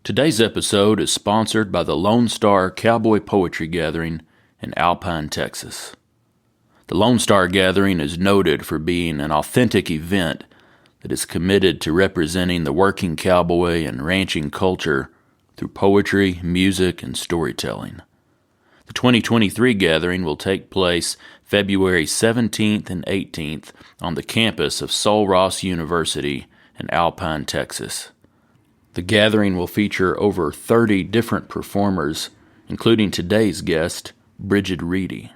Today's episode is sponsored by the Lone Star Cowboy Poetry Gathering in Alpine, Texas. The Lone Star Gathering is noted for being an authentic event that is committed to representing the working cowboy and ranching culture through poetry, music, and storytelling. The 2023 gathering will take place February 17th and 18th on the campus of Sul Ross University in Alpine, Texas. The gathering will feature over 30 different performers, including today's guest, Brigid Reedy.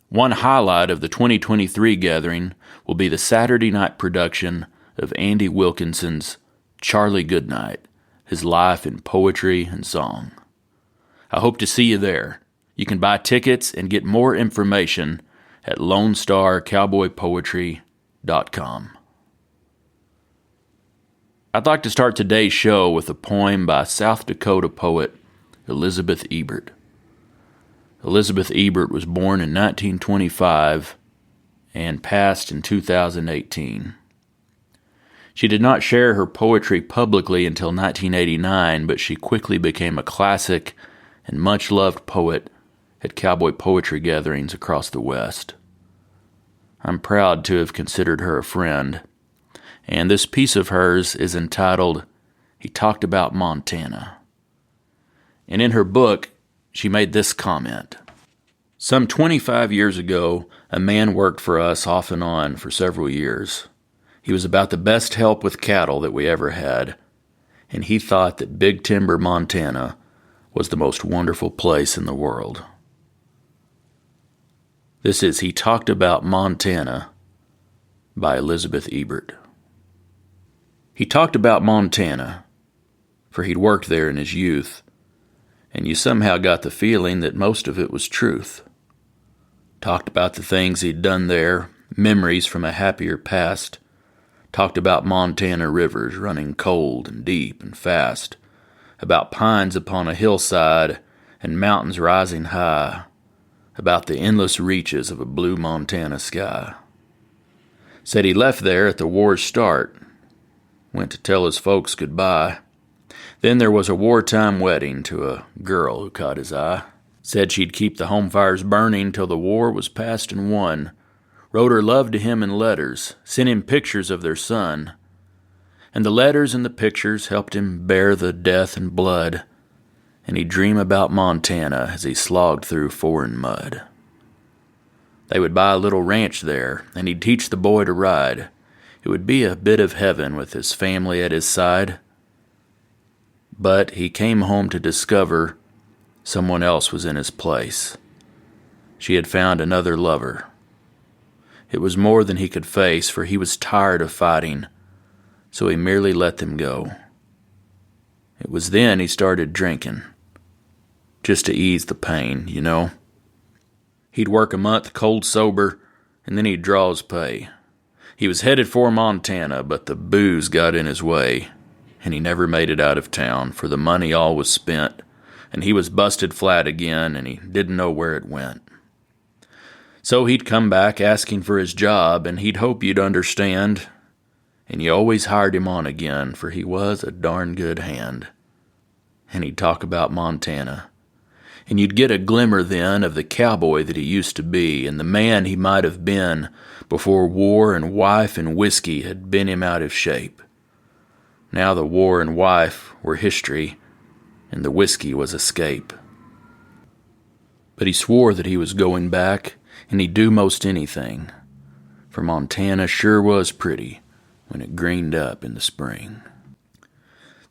One highlight of the 2023 gathering will be the Saturday night production of Andy Wilkinson's Charlie Goodnight, his life in poetry and song. I hope to see you there. You can buy tickets and get more information at LoneStarCowboyPoetry.com. I'd like to start today's show with a poem by South Dakota poet Elizabeth Ebert. Elizabeth Ebert was born in 1925 and passed in 2018. She did not share her poetry publicly until 1989, but she quickly became a classic and much-loved poet at cowboy poetry gatherings across the West. I'm proud to have considered her a friend, and this piece of hers is entitled, He Talked About Montana. And in her book, she made this comment. Some 25 years ago, a man worked for us off and on for several years. He was about the best help with cattle that we ever had, and he thought that Big Timber, Montana was the most wonderful place in the world. This is He Talked About Montana by Elizabeth Ebert. He talked about Montana, for he'd worked there in his youth, and you somehow got the feeling that most of it was truth. Talked about the things he'd done there, memories from a happier past. Talked about Montana rivers running cold and deep and fast, about pines upon a hillside and mountains rising high, about the endless reaches of a blue Montana sky. Said he left there at the war's start, went to tell his folks goodbye. Then there was a wartime wedding to a girl who caught his eye. Said she'd keep the home fires burning till the war was past and won. Wrote her love to him in letters, sent him pictures of their son. And the letters and the pictures helped him bear the death and blood, and he'd dream about Montana as he slogged through foreign mud. They would buy a little ranch there, and he'd teach the boy to ride. It would be a bit of heaven with his family at his side. But he came home to discover someone else was in his place. She had found another lover. It was more than he could face, for he was tired of fighting, so he merely let them go. It was then he started drinking, just to ease the pain, you know. He'd work a month cold sober, and then he'd draw his pay. He was headed for Montana, but the booze got in his way, and he never made it out of town, for the money all was spent, and he was busted flat again, and he didn't know where it went. So he'd come back asking for his job, and he'd hope you'd understand, and you always hired him on again, for he was a darn good hand. And he'd talk about Montana, and you'd get a glimmer then of the cowboy that he used to be, and the man he might have been before war and wife and whiskey had bent him out of shape. Now the war and wife were history, and the whiskey was escape. But he swore that he was going back, and he'd do most anything, for Montana sure was pretty when it greened up in the spring.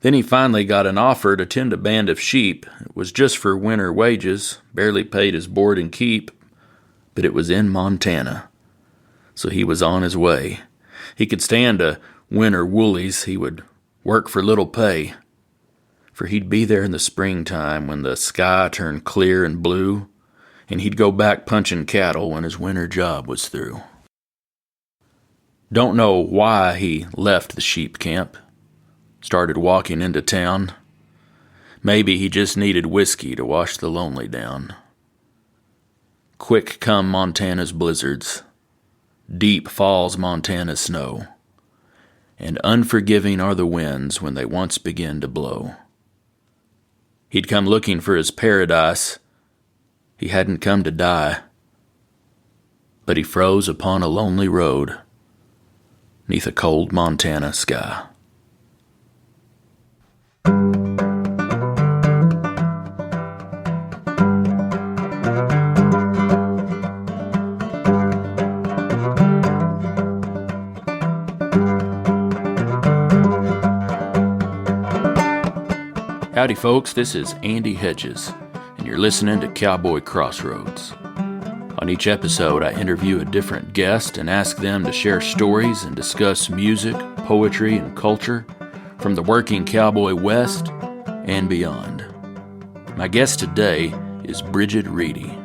Then he finally got an offer to tend a band of sheep. It was just for winter wages, barely paid his board and keep, but it was in Montana, so he was on his way. He could stand a winter woolies, he would work for little pay, for he'd be there in the springtime when the sky turned clear and blue, and he'd go back punching cattle when his winter job was through. Don't know why he left the sheep camp, started walking into town. Maybe he just needed whiskey to wash the lonely down. Quick come Montana's blizzards, deep falls Montana's snow, and unforgiving are the winds when they once begin to blow. He'd come looking for his paradise. He hadn't come to die. But he froze upon a lonely road, 'neath a cold Montana sky. Howdy folks, this is Andy Hedges, and you're listening to Cowboy Crossroads. On each episode, I interview a different guest and ask them to share stories and discuss music, poetry, and culture from the working cowboy west and beyond. My guest today is Brigid Reedy.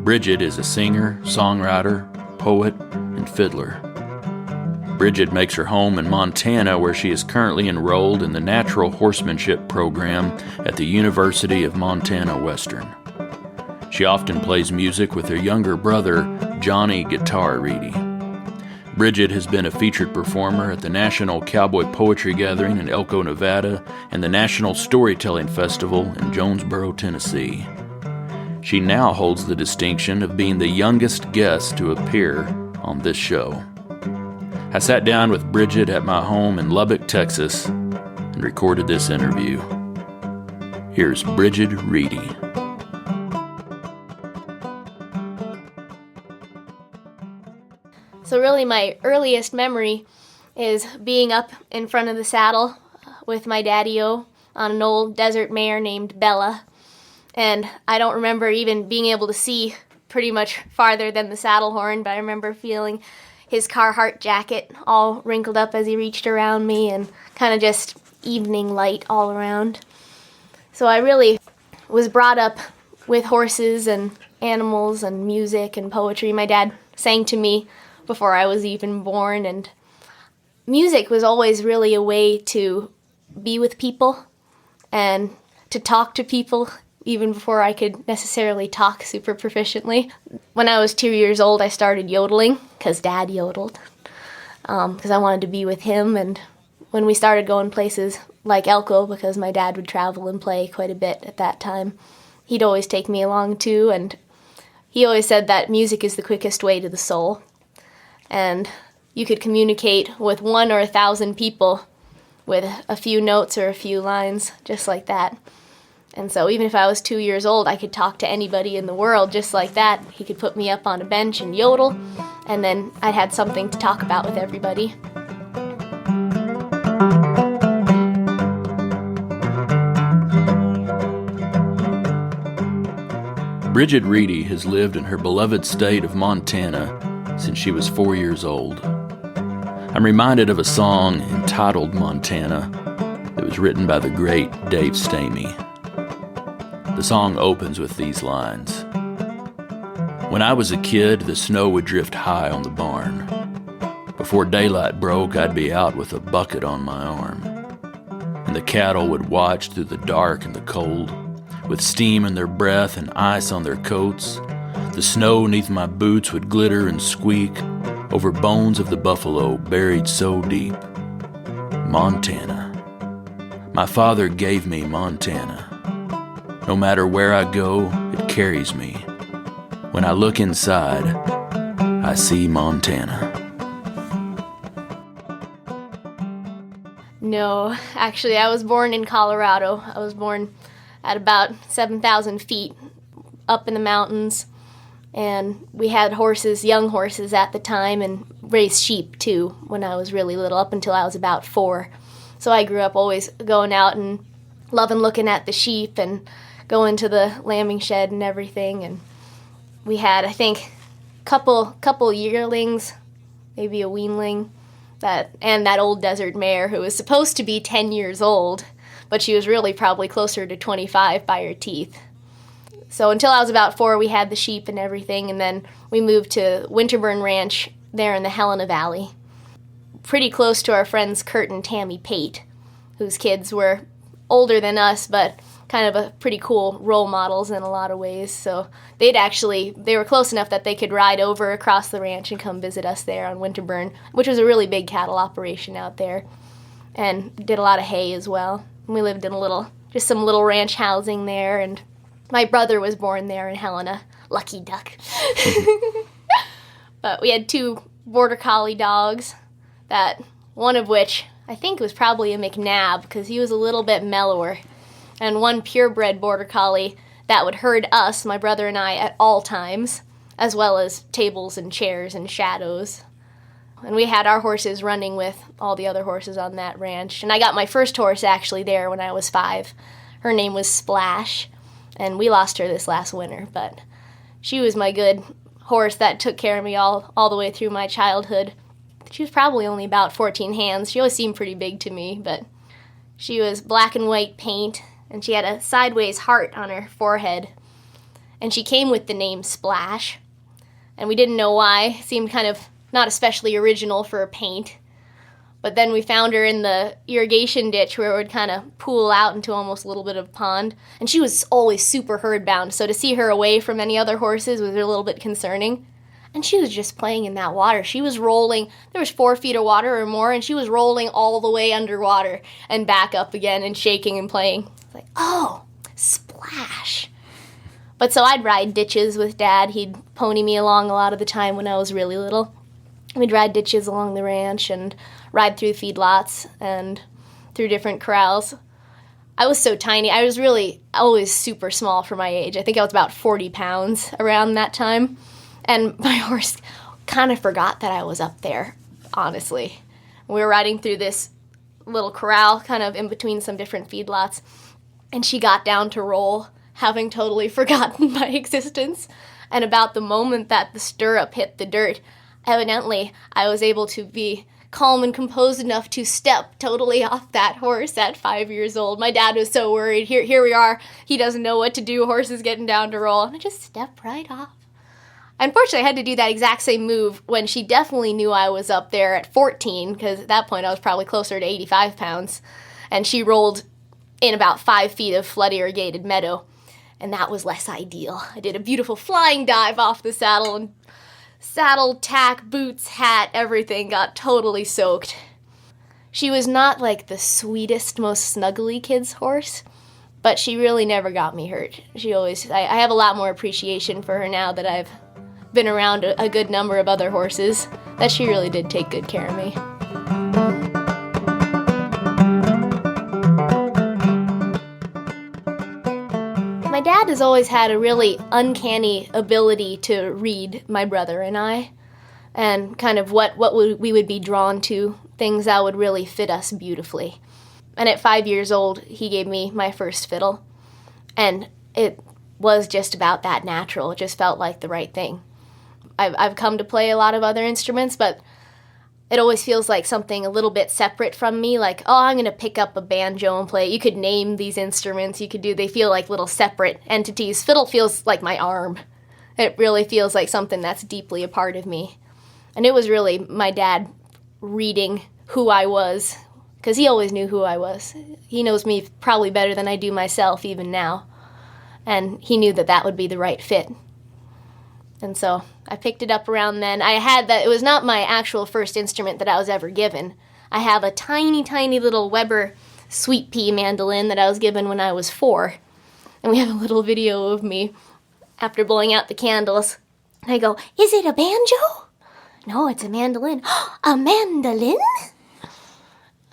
Brigid is a singer, songwriter, poet, and fiddler. Brigid makes her home in Montana, where she is currently enrolled in the Natural Horsemanship program at the University of Montana Western. She often plays music with her younger brother, Johnny Guitar Reedy. Brigid has been a featured performer at the National Cowboy Poetry Gathering in Elko, Nevada, and the National Storytelling Festival in Jonesboro, Tennessee. She now holds the distinction of being the youngest guest to appear on this show. I sat down with Brigid at my home in Lubbock, Texas, and recorded this interview. Here's Brigid Reedy. So really my earliest memory is being up in front of the saddle with my daddy-o on an old desert mare named Bella. And I don't remember even being able to see pretty much farther than the saddle horn, but I remember feeling his Carhartt jacket all wrinkled up as he reached around me, and kind of just evening light all around. So I really was brought up with horses and animals and music and poetry. My dad sang to me before I was even born, and music was always really a way to be with people and to talk to people even before I could necessarily talk super proficiently. When I was 2 years old, I started yodeling because Dad yodeled, because I wanted to be with him. And when we started going places like Elko, because my dad would travel and play quite a bit at that time, he'd always take me along too, and he always said that music is the quickest way to the soul. And you could communicate with 1 or 1,000 people with a few notes or a few lines, just like that. And so even if I was 2 years old, I could talk to anybody in the world just like that. He could put me up on a bench and yodel, and then I had something to talk about with everybody. Brigid Reedy has lived in her beloved state of Montana since she was 4 years old. I'm reminded of a song entitled Montana that was written by the great Dave Stamey. The song opens with these lines. When I was a kid, the snow would drift high on the barn. Before daylight broke, I'd be out with a bucket on my arm. And the cattle would watch through the dark and the cold, with steam in their breath and ice on their coats. The snow neath my boots would glitter and squeak over bones of the buffalo buried so deep. Montana. My father gave me Montana. No matter where I go, it carries me. When I look inside, I see Montana. No, actually I was born in Colorado. I was born at about 7,000 feet up in the mountains. And we had horses, young horses at the time, and raised sheep too when I was really little, up until I was about 4. So I grew up always going out and loving looking at the sheep and going to the lambing shed and everything. And we had, I think, couple yearlings, maybe a weanling, and that old desert mare who was supposed to be 10 years old, but she was really probably closer to 25 by her teeth. So until I was about 4, we had the sheep and everything, and then we moved to Winterburn Ranch there in the Helena Valley, pretty close to our friends Kurt and Tammy Pate, whose kids were older than us, but kind of a pretty cool role models in a lot of ways. So they were close enough that they could ride over across the ranch and come visit us there on Winterburn, which was a really big cattle operation out there, and did a lot of hay as well. We lived in a little just some little ranch housing there, and my brother was born there in Helena. Lucky duck. But we had 2 border collie dogs, that one of which I think was probably a McNab because he was a little bit mellower, and 1 purebred border collie that would herd us, my brother and I, at all times, as well as tables and chairs and shadows. And we had our horses running with all the other horses on that ranch. And I got my first horse actually there when I was 5. Her name was Splash, and we lost her this last winter, but she was my good horse that took care of me all the way through my childhood. She was probably only about 14 hands. She always seemed pretty big to me, but she was black and white paint, and she had a sideways heart on her forehead. And she came with the name Splash, and we didn't know why. It seemed kind of not especially original for a paint. But then we found her in the irrigation ditch where it would kind of pool out into almost a little bit of a pond. And she was always super herd-bound, so to see her away from any other horses was a little bit concerning. And she was just playing in that water. She was rolling. There was 4 feet of water or more, and she was rolling all the way underwater and back up again and shaking and playing. Like, oh, Splash. But so I'd ride ditches with Dad. He'd pony me along a lot of the time when I was really little. We'd ride ditches along the ranch and ride through feedlots and through different corrals. I was so tiny. I was really always super small for my age. I think I was about 40 pounds around that time. And my horse kind of forgot that I was up there, honestly. We were riding through this little corral kind of in between some different feedlots, and she got down to roll, having totally forgotten my existence. And about the moment that the stirrup hit the dirt, evidently, I was able to be calm and composed enough to step totally off that horse at 5 years old. My dad was so worried. Here we are. He doesn't know what to do. Horse is getting down to roll. And I just stepped right off. Unfortunately, I had to do that exact same move when she definitely knew I was up there at 14, because at that point I was probably closer to 85 pounds. And she rolled in about 5 feet of flood-irrigated meadow. And that was less ideal. I did a beautiful flying dive off the saddle, and saddle, tack, boots, hat, everything got totally soaked. She was not like the sweetest, most snuggly kid's horse, but she really never got me hurt. I have a lot more appreciation for her now that I've been around a good number of other horses, that she really did take good care of me. My dad has always had a really uncanny ability to read my brother and I, and kind of what we would be drawn to, things that would really fit us beautifully. And at 5 years old, he gave me my first fiddle, and it was just about that natural. It just felt like the right thing. I've come to play a lot of other instruments, but it always feels like something a little bit separate from me, like, oh, I'm going to pick up a banjo and play it. You could name these instruments. They feel like little separate entities. Fiddle feels like my arm. It really feels like something that's deeply a part of me. And it was really my dad reading who I was, because he always knew who I was. He knows me probably better than I do myself even now. And he knew that that would be the right fit. And so I picked it up around then. It was not my actual first instrument that I was ever given. I have a tiny, tiny little Weber sweet pea mandolin that I was given when I was 4. And we have a little video of me after blowing out the candles. And I go, "Is it a banjo?" "No, it's a mandolin." "A mandolin?"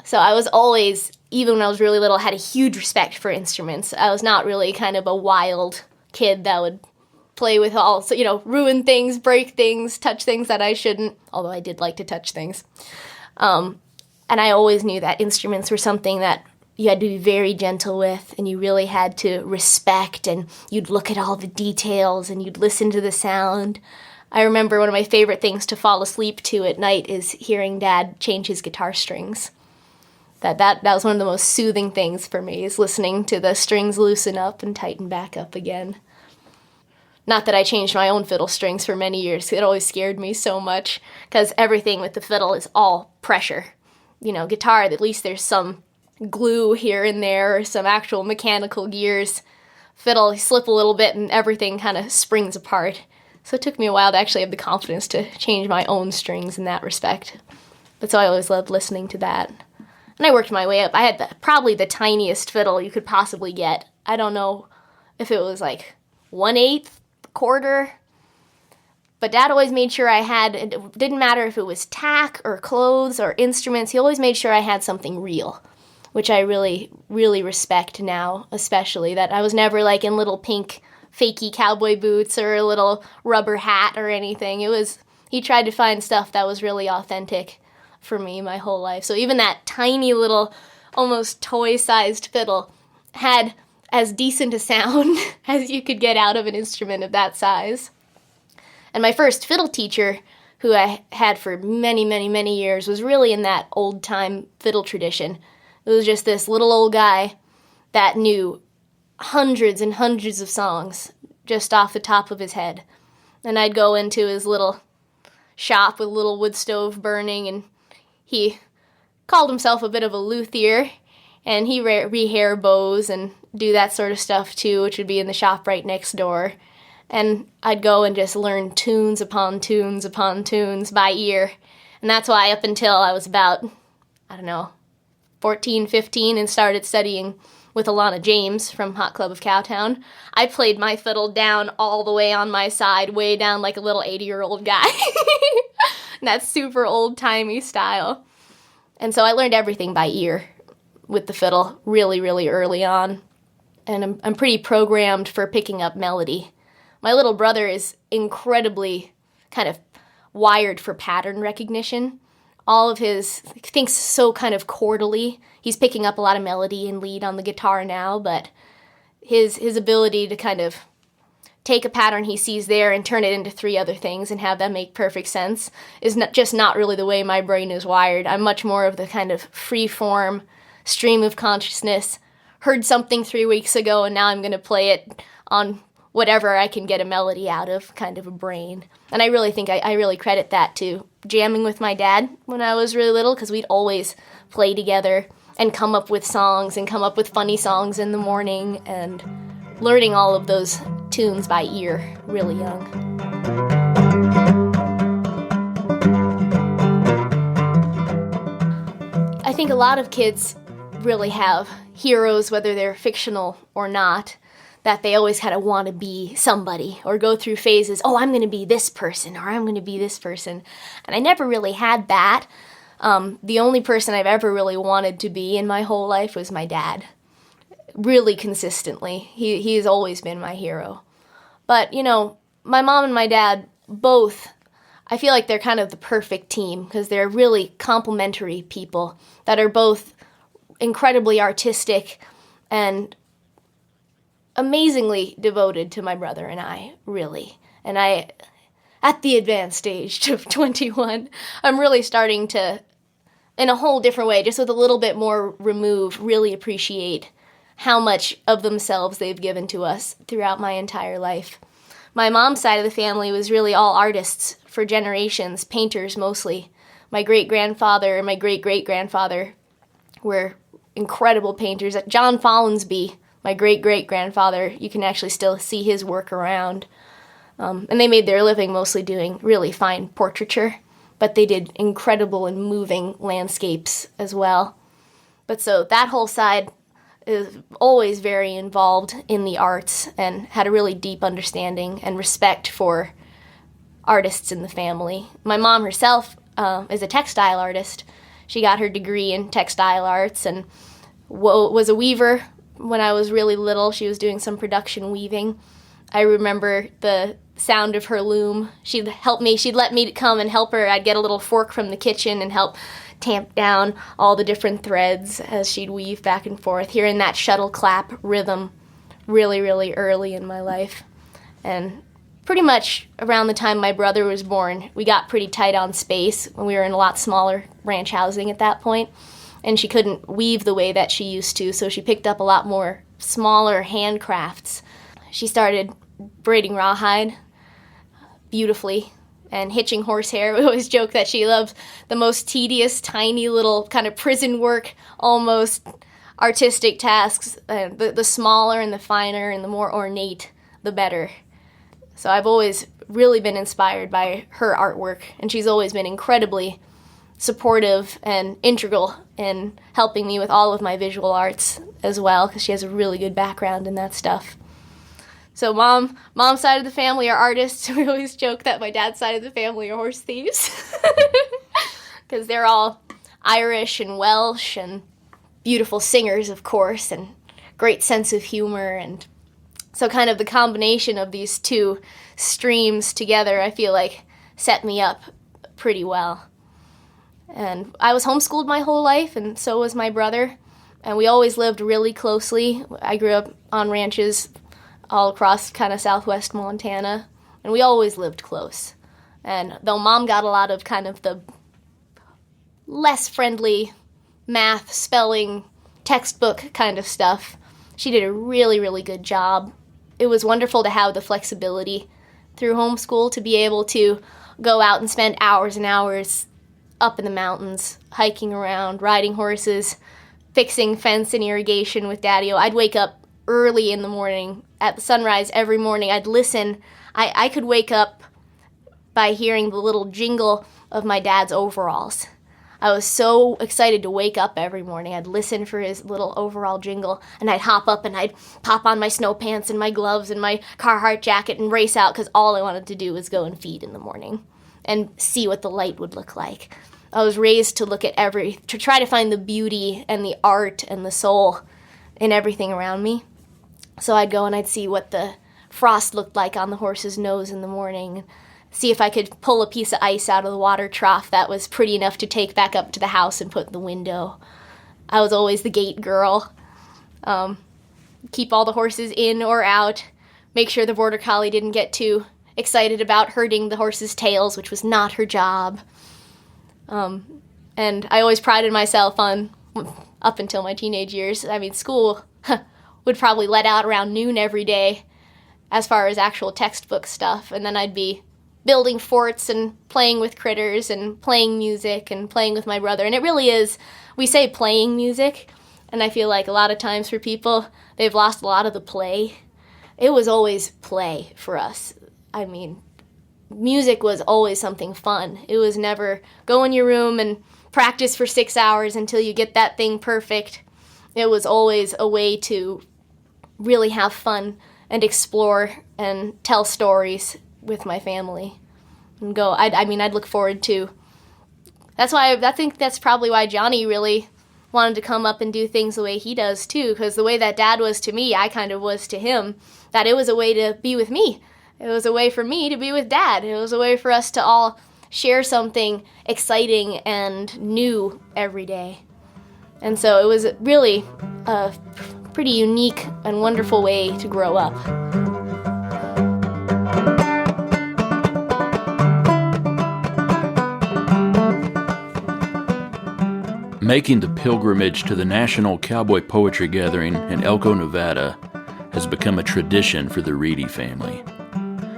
So I was always, even when I was really little, had a huge respect for instruments. I was not really kind of a wild kid that would play with ruin things, break things, touch things that I shouldn't, although I did like to touch things. And I always knew that instruments were something that you had to be very gentle with, and you really had to respect, and you'd look at all the details, and you'd listen to the sound. I remember one of my favorite things to fall asleep to at night is hearing Dad change his guitar strings. That was one of the most soothing things for me, is listening to the strings loosen up and tighten back up again. Not that I changed my own fiddle strings for many years. It always scared me so much, because everything with the fiddle is all pressure. Guitar, at least there's some glue here and there, or some actual mechanical gears. Fiddle, you slip a little bit and everything kind of springs apart. So it took me a while to actually have the confidence to change my own strings in that respect. But so I always loved listening to that. And I worked my way up. I had probably the tiniest fiddle you could possibly get. I don't know if it was like 1/8, quarter. But Dad always made sure I had, it didn't matter if it was tack or clothes or instruments, he always made sure I had something real, which I really, really respect now, especially, that I was never like in little pink fakey cowboy boots or a little rubber hat or anything. He tried to find stuff that was really authentic for me my whole life. So even that tiny little, almost toy-sized fiddle had as decent a sound as you could get out of an instrument of that size. And my first fiddle teacher, who I had for many, many, many years, was really in that old-time fiddle tradition. It was just this little old guy that knew hundreds and hundreds of songs just off the top of his head. And I'd go into his little shop with a little wood stove burning, and he called himself a bit of a luthier, and he rehair bows and do that sort of stuff too, which would be in the shop right next door. And I'd go and just learn tunes upon tunes upon tunes by ear. And that's why up until I was about, 14, 15, and started studying with Alana James from Hot Club of Cowtown, I played my fiddle down all the way on my side, way down like a little 80-year-old guy. That super old-timey style. And so I learned everything by ear with the fiddle really, really early on. And I'm pretty programmed for picking up melody. My little brother is incredibly kind of wired for pattern recognition. Thinks so kind of chordally. He's picking up a lot of melody and lead on the guitar now, but his ability to kind of take a pattern he sees there and turn it into 3 other things and have them make perfect sense is not really the way my brain is wired. I'm much more of the kind of free-form, stream of consciousness, heard something 3 weeks ago and now I'm going to play it on whatever I can get a melody out of, kind of a brain. And I really think I really credit that to jamming with my dad when I was really little, because we'd always play together and come up with songs and come up with funny songs in the morning, and learning all of those tunes by ear really young. I think a lot of kids really have heroes, whether they're fictional or not, that they always kind of want to be somebody or go through phases, I'm going to be this person or I'm going to be this person. And I never really had that. The only person I've ever really wanted to be in my whole life was my dad. Really consistently. He's always been my hero. But, my mom and my dad both, I feel like they're kind of the perfect team because they're really complementary people that are both incredibly artistic and amazingly devoted to my brother and I, really. And at the advanced age of 21, I'm really starting to, in a whole different way, just with a little bit more remove, really appreciate how much of themselves they've given to us throughout my entire life. My mom's side of the family was really all artists for generations, painters mostly. My great-grandfather and my great-great-grandfather were incredible painters. John Follansbee, my great-great-grandfather, you can actually still see his work around. And they made their living mostly doing really fine portraiture, but they did incredible and moving landscapes as well. But so that whole side is always very involved in the arts and had a really deep understanding and respect for artists in the family. My mom herself is a textile artist. She got her degree in textile arts and was a weaver. When I was really little, she was doing some production weaving. I remember the sound of her loom. She'd help me. She'd let me come and help her. I'd get a little fork from the kitchen and help tamp down all the different threads as she'd weave back and forth, hearing that shuttle clap rhythm really, really early in my life. And pretty much around the time my brother was born, we got pretty tight on space when we were in a lot smaller ranch housing at that point. And she couldn't weave the way that she used to, so she picked up a lot more smaller handcrafts. She started braiding rawhide beautifully and hitching horsehair. We always joke that she loves the most tedious, tiny little kind of prison work, almost artistic tasks. The smaller and the finer and the more ornate, the better. So I've always really been inspired by her artwork, and she's always been incredibly supportive and integral in helping me with all of my visual arts as well, because she has a really good background in that stuff. So mom's side of the family are artists. We always joke that my dad's side of the family are horse thieves, because they're all Irish and Welsh and beautiful singers, of course, and great sense of humor. And so kind of the combination of these two streams together, I feel like, set me up pretty well. And I was homeschooled my whole life, and so was my brother. And we always lived really closely. I grew up on ranches all across kind of southwest Montana, and we always lived close. And though Mom got a lot of kind of the less friendly math, spelling, textbook kind of stuff, she did a really, really good job. It was wonderful to have the flexibility through homeschool to be able to go out and spend hours and hours up in the mountains, hiking around, riding horses, fixing fence and irrigation with Daddy-O. I'd wake up early in the morning at the sunrise every morning. I'd listen. I could wake up by hearing the little jingle of my dad's overalls. I was so excited to wake up every morning. I'd listen for his little overall jingle, and I'd hop up and I'd pop on my snow pants and my gloves and my Carhartt jacket and race out, because all I wanted to do was go and feed in the morning and see what the light would look like. I was raised to look at to try to find the beauty and the art and the soul in everything around me. So I'd go and I'd see what the frost looked like on the horse's nose in the morning, see if I could pull a piece of ice out of the water trough that was pretty enough to take back up to the house and put in the window. I was always the gate girl. Keep all the horses in or out, make sure the border collie didn't get too excited about hurting the horses' tails, which was not her job. And I always prided myself on, up until my teenage years, school would probably let out around noon every day as far as actual textbook stuff, and then I'd be building forts and playing with critters and playing music and playing with my brother. And it really is, we say playing music, and I feel like a lot of times for people, they've lost a lot of the play. It was always play for us. Music was always something fun. It was never go in your room and practice for 6 hours until you get that thing perfect. It was always a way to really have fun and explore and tell stories with my family and go. I'd look forward to. That's why I think that's probably why Johnny really wanted to come up and do things the way he does too, because the way that Dad was to me, I kind of was to him. That it was a way to be with me. It was a way for me to be with Dad. It was a way for us to all share something exciting and new every day. And so it was really a pretty unique and wonderful way to grow up. Making the pilgrimage to the National Cowboy Poetry Gathering in Elko, Nevada has become a tradition for the Reedy family.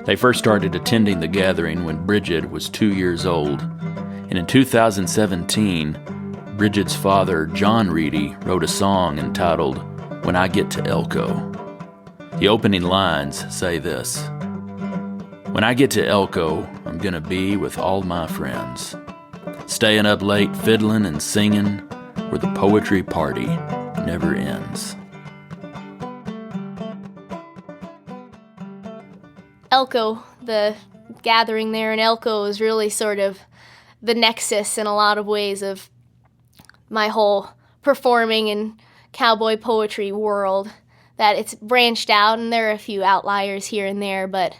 They first started attending the gathering when Brigid was 2 years old, and in 2017, Brigid's father, John Reedy, wrote a song entitled When I Get to Elko. The opening lines say this: When I get to Elko, I'm gonna be with all my friends, staying up late fiddling and singing, where the poetry party never ends. Elko, the gathering there in Elko, is really sort of the nexus in a lot of ways of my whole performing and cowboy poetry world. That it's branched out, and there are a few outliers here and there, but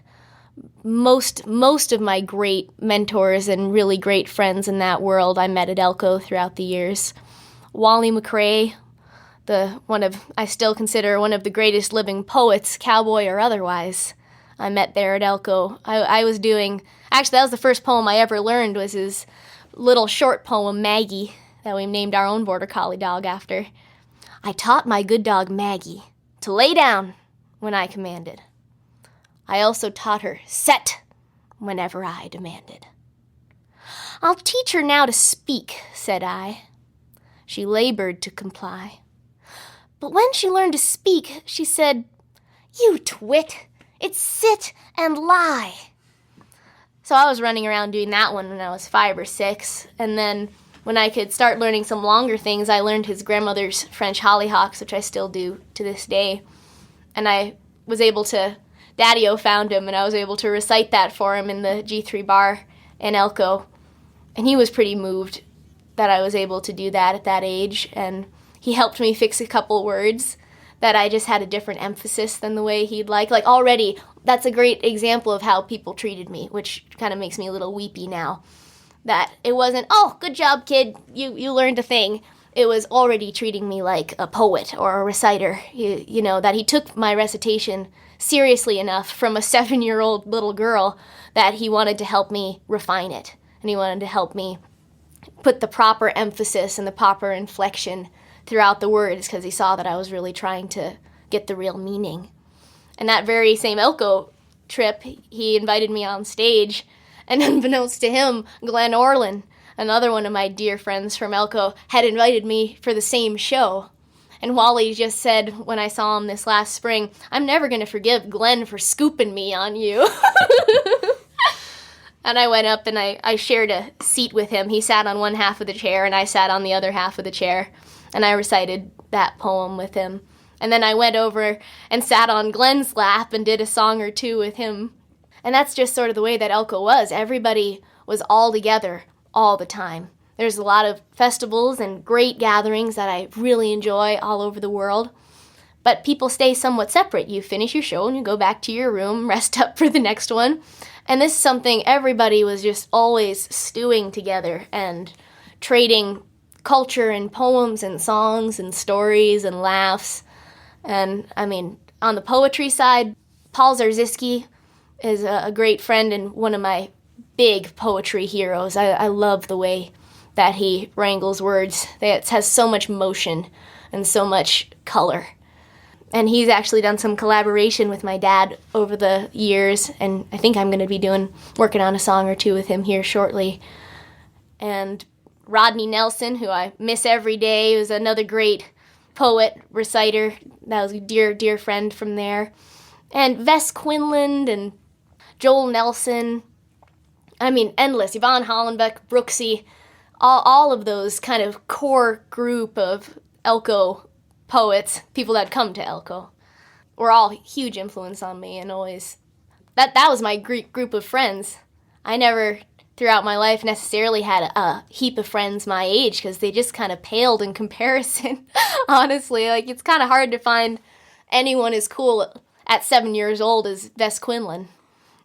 most of my great mentors and really great friends in that world I met at Elko throughout the years. Wallace McRae, I still consider one of the greatest living poets, cowboy or otherwise, I met there at Elko. I was doing, actually that was the first poem I ever learned, was his little short poem, Maggie, that we named our own border collie dog after. I taught my good dog Maggie to lay down when I commanded. I also taught her set whenever I demanded. I'll teach her now to speak, said I. She labored to comply. But when she learned to speak, she said, You twit, it's sit and lie. So I was running around doing that one when I was 5 or 6, and then when I could start learning some longer things, I learned his grandmother's French hollyhocks, which I still do to this day. And I was able to, Daddy-O found him, and I was able to recite that for him in the G3 bar in Elko. And he was pretty moved that I was able to do that at that age. And he helped me fix a couple words that I just had a different emphasis than the way he'd like. Like already, that's a great example of how people treated me, which kind of makes me a little weepy now. That it wasn't, oh, good job, kid, you learned a thing. It was already treating me like a poet or a reciter, you know, that he took my recitation seriously enough from a 7-year-old little girl that he wanted to help me refine it. And he wanted to help me put the proper emphasis and the proper inflection throughout the words because he saw that I was really trying to get the real meaning. And that very same Elko trip, he invited me on stage, and unbeknownst to him, Glenn Ohrlin, another one of my dear friends from Elko, had invited me for the same show. And Wally just said when I saw him this last spring, I'm never going to forgive Glenn for scooping me on you. And I went up and I shared a seat with him. He sat on one half of the chair and I sat on the other half of the chair. And I recited that poem with him. And then I went over and sat on Glenn's lap and did a song or two with him. And that's just sort of the way that Elko was. Everybody was all together all the time. There's a lot of festivals and great gatherings that I really enjoy all over the world. But people stay somewhat separate. You finish your show and you go back to your room, rest up for the next one. And this is something everybody was just always stewing together and trading culture and poems and songs and stories and laughs. And, I mean, on the poetry side, Paul Zarzycki is a great friend and one of my big poetry heroes. I love the way that he wrangles words. It has so much motion and so much color. And he's actually done some collaboration with my dad over the years, and I think I'm going to be working on a song or two with him here shortly. And Rodney Nelson, who I miss every day, was another great poet, reciter. That was a dear, dear friend from there. And Vess Quinlan and Joel Nelson. I mean, endless. Yvonne Hollenbeck, Brooksy, all of those kind of core group of Elko poets, people that come to Elko, were all huge influence on me, and always, that was my group of friends. I never, throughout my life, necessarily had a heap of friends my age, because they just kind of paled in comparison, honestly. Like, it's kind of hard to find anyone as cool at 7 years old as Vess Quinlan,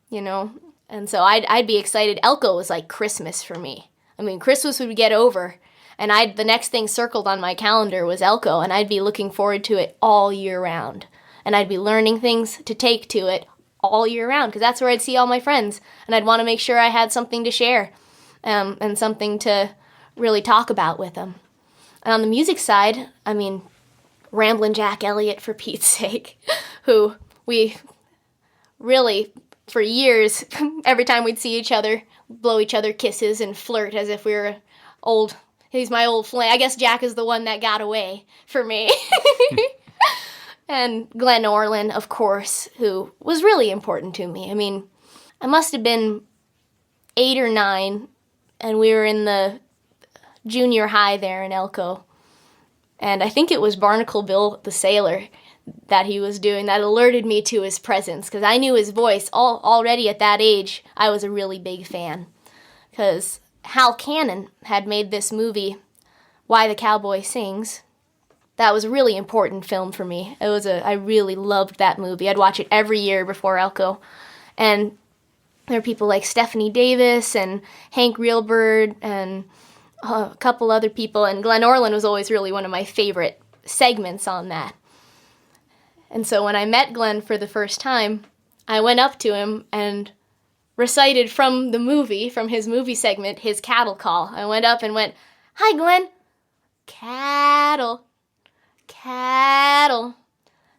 you know? And so I'd be excited. Elko was like Christmas for me. I mean, Christmas would get over, and the next thing circled on my calendar was Elko, and I'd be looking forward to it all year round. And I'd be learning things to take to it all year round, because that's where I'd see all my friends, and I'd want to make sure I had something to share, and something to really talk about with them. And on the music side, I mean, Ramblin' Jack Elliott, for Pete's sake, who we really, for years, every time we'd see each other, blow each other kisses and flirt as if we were old. He's my old flame. I guess Jack is the one that got away for me. And Glenn Ohrlin, of course, who was really important to me. I mean, I must have been 8 or 9, and we were in the junior high there in Elko. And I think it was Barnacle Bill the Sailor that he was doing that alerted me to his presence, because I knew his voice already at that age. I was a really big fan, because Hal Cannon had made this movie, Why the Cowboy Sings. That was a really important film for me. I really loved that movie. I'd watch it every year before Elko. And there are people like Stephanie Davis and Hank Reelbird and a couple other people. And Glenn Ohrlin was always really one of my favorite segments on that. And so when I met Glenn for the first time, I went up to him and recited from the movie, from his movie segment, his cattle call. I went up and went, "Hi, Glenn. Cattle. Cattle.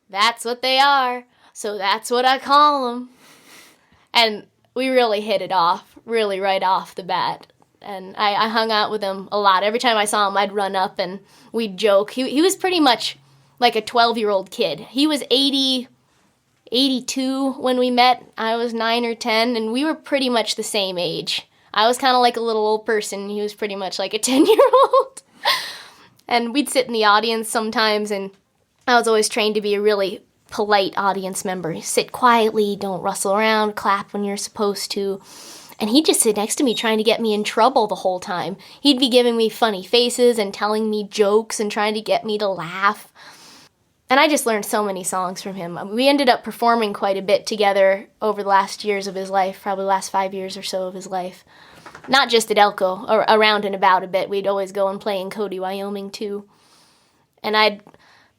That's what they are, so that's what I call them." And we really hit it off, really right off the bat. And I hung out with him a lot. Every time I saw him, I'd run up and we'd joke. He was pretty much like a 12-year-old kid. He was 82 when we met. I was 9 or 10, and we were pretty much the same age. I was kind of like a little old person. He was pretty much like a 10-year-old. And we'd sit in the audience sometimes, and I was always trained to be a really polite audience member. Sit quietly, don't rustle around, clap when you're supposed to. And he'd just sit next to me trying to get me in trouble the whole time. He'd be giving me funny faces and telling me jokes and trying to get me to laugh. And I just learned so many songs from him. We ended up performing quite a bit together over the last years of his life, probably the last 5 years or so of his life. Not just at Elko, or around and about a bit. We'd always go and play in Cody, Wyoming, too. And I'd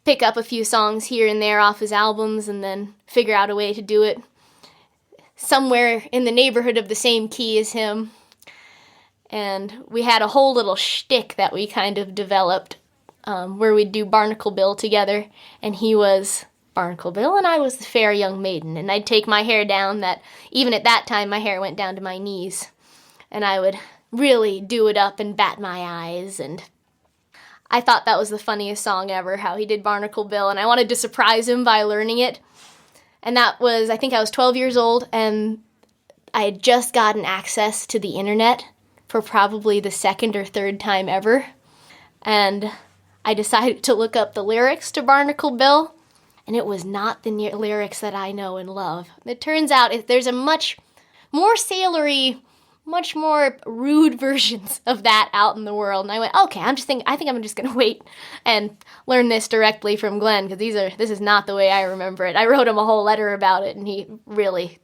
pick up a few songs here and there off his albums and then figure out a way to do it somewhere in the neighborhood of the same key as him. And we had a whole little shtick that we kind of developed where we'd do Barnacle Bill together, and he was Barnacle Bill and I was the fair young maiden, and I'd take my hair down that, even at that time, my hair went down to my knees, and I would really do it up and bat my eyes, and I thought that was the funniest song ever, how he did Barnacle Bill, and I wanted to surprise him by learning it. And that was, I think I was 12 years old, and I had just gotten access to the internet for probably the second or third time ever. And I decided to look up the lyrics to Barnacle Bill, and it was not the lyrics that I know and love. It turns out there's a much more sailory, much more rude versions of that out in the world. And I went, okay, I think I'm just going to wait and learn this directly from Glenn, because this is not the way I remember it. I wrote him a whole letter about it, and he really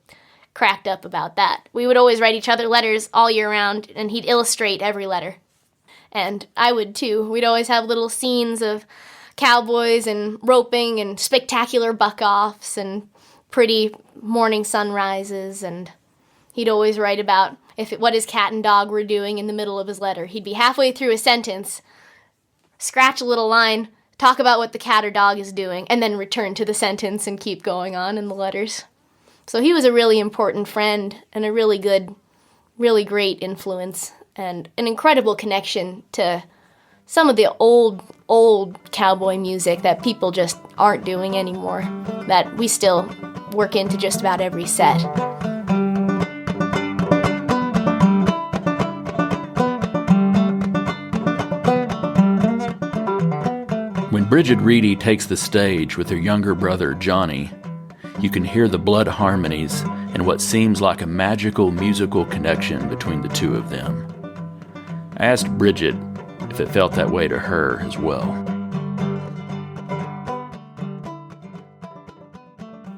cracked up about that. We would always write each other letters all year round, and he'd illustrate every letter. And I would too. We'd always have little scenes of cowboys and roping and spectacular buck-offs and pretty morning sunrises, and he'd always write about what his cat and dog were doing in the middle of his letter. He'd be halfway through a sentence, scratch a little line, talk about what the cat or dog is doing, and then return to the sentence and keep going on in the letters. So he was a really important friend and a really good, really great influence and an incredible connection to some of the old cowboy music that people just aren't doing anymore, that we still work into just about every set. When Brigid Reedy takes the stage with her younger brother, Johnny, you can hear the blood harmonies and what seems like a magical musical connection between the two of them. I asked Brigid if it felt that way to her as well.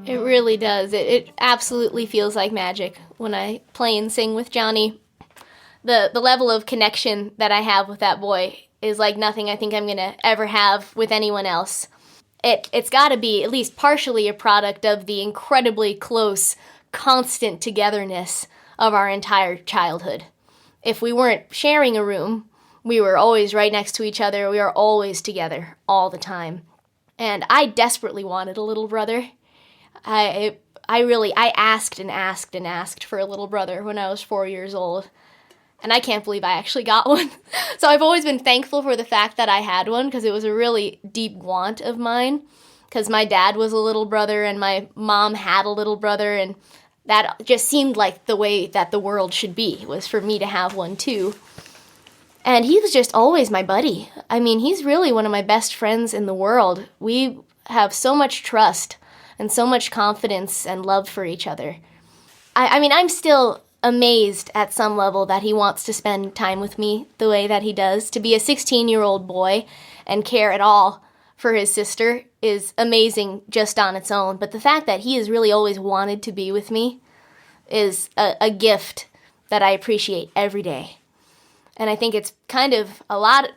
It really does. It absolutely feels like magic when I play and sing with Johnny. The level of connection that I have with that boy is like nothing I think I'm going to ever have with anyone else. It's got to be at least partially a product of the incredibly close, constant togetherness of our entire childhood. If we weren't sharing a room, we were always right next to each other. We were always together all the time. And I desperately wanted a little brother. I asked and asked and asked for a little brother when I was 4 years old. And I can't believe I actually got one. So I've always been thankful for the fact that I had one, because it was a really deep want of mine. Because my dad was a little brother and my mom had a little brother, and that just seemed like the way that the world should be, was for me to have one too. And he was just always my buddy. I mean, he's really one of my best friends in the world. We have so much trust and so much confidence and love for each other. I mean, I'm still amazed at some level that he wants to spend time with me the way that he does. To be a 16-year-old boy and care at all for his sister is amazing just on its own. But the fact that he has really always wanted to be with me is a gift that I appreciate every day. And I think it's kind of a lot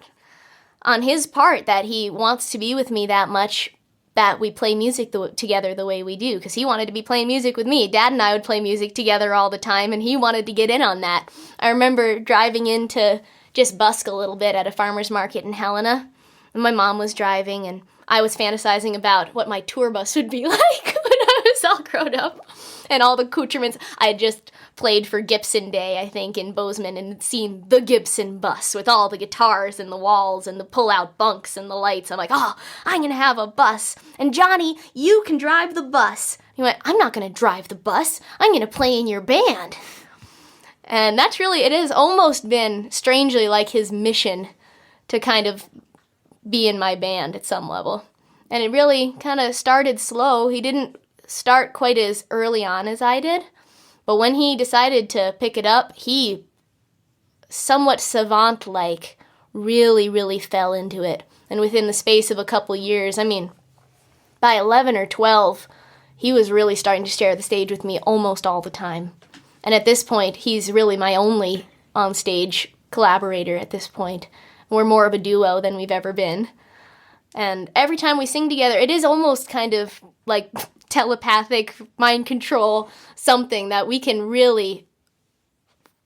on his part that he wants to be with me that much, that we play music together the way we do, because he wanted to be playing music with me. Dad and I would play music together all the time, and he wanted to get in on that. I remember driving in to just busk a little bit at a farmer's market in Helena, and my mom was driving, and I was fantasizing about what my tour bus would be like when I was all grown up, and all the accoutrements. I had just played for Gibson Day, I think, in Bozeman, and seen the Gibson bus with all the guitars and the walls and the pull-out bunks and the lights. I'm like, oh, I'm going to have a bus. And Johnny, you can drive the bus. He went, I'm not going to drive the bus. I'm going to play in your band. And it has almost been strangely like his mission to kind of be in my band at some level. And it really kind of started slow. He didn't start quite as early on as I did, but when he decided to pick it up, he, somewhat savant-like, really fell into it. And within the space of a couple years, by 11 or 12, he was really starting to share the stage with me almost all the time. And at this point, he's really my only on-stage collaborator at this point. We're more of a duo than we've ever been. And every time we sing together, it is almost kind of like telepathic mind control, something that we can really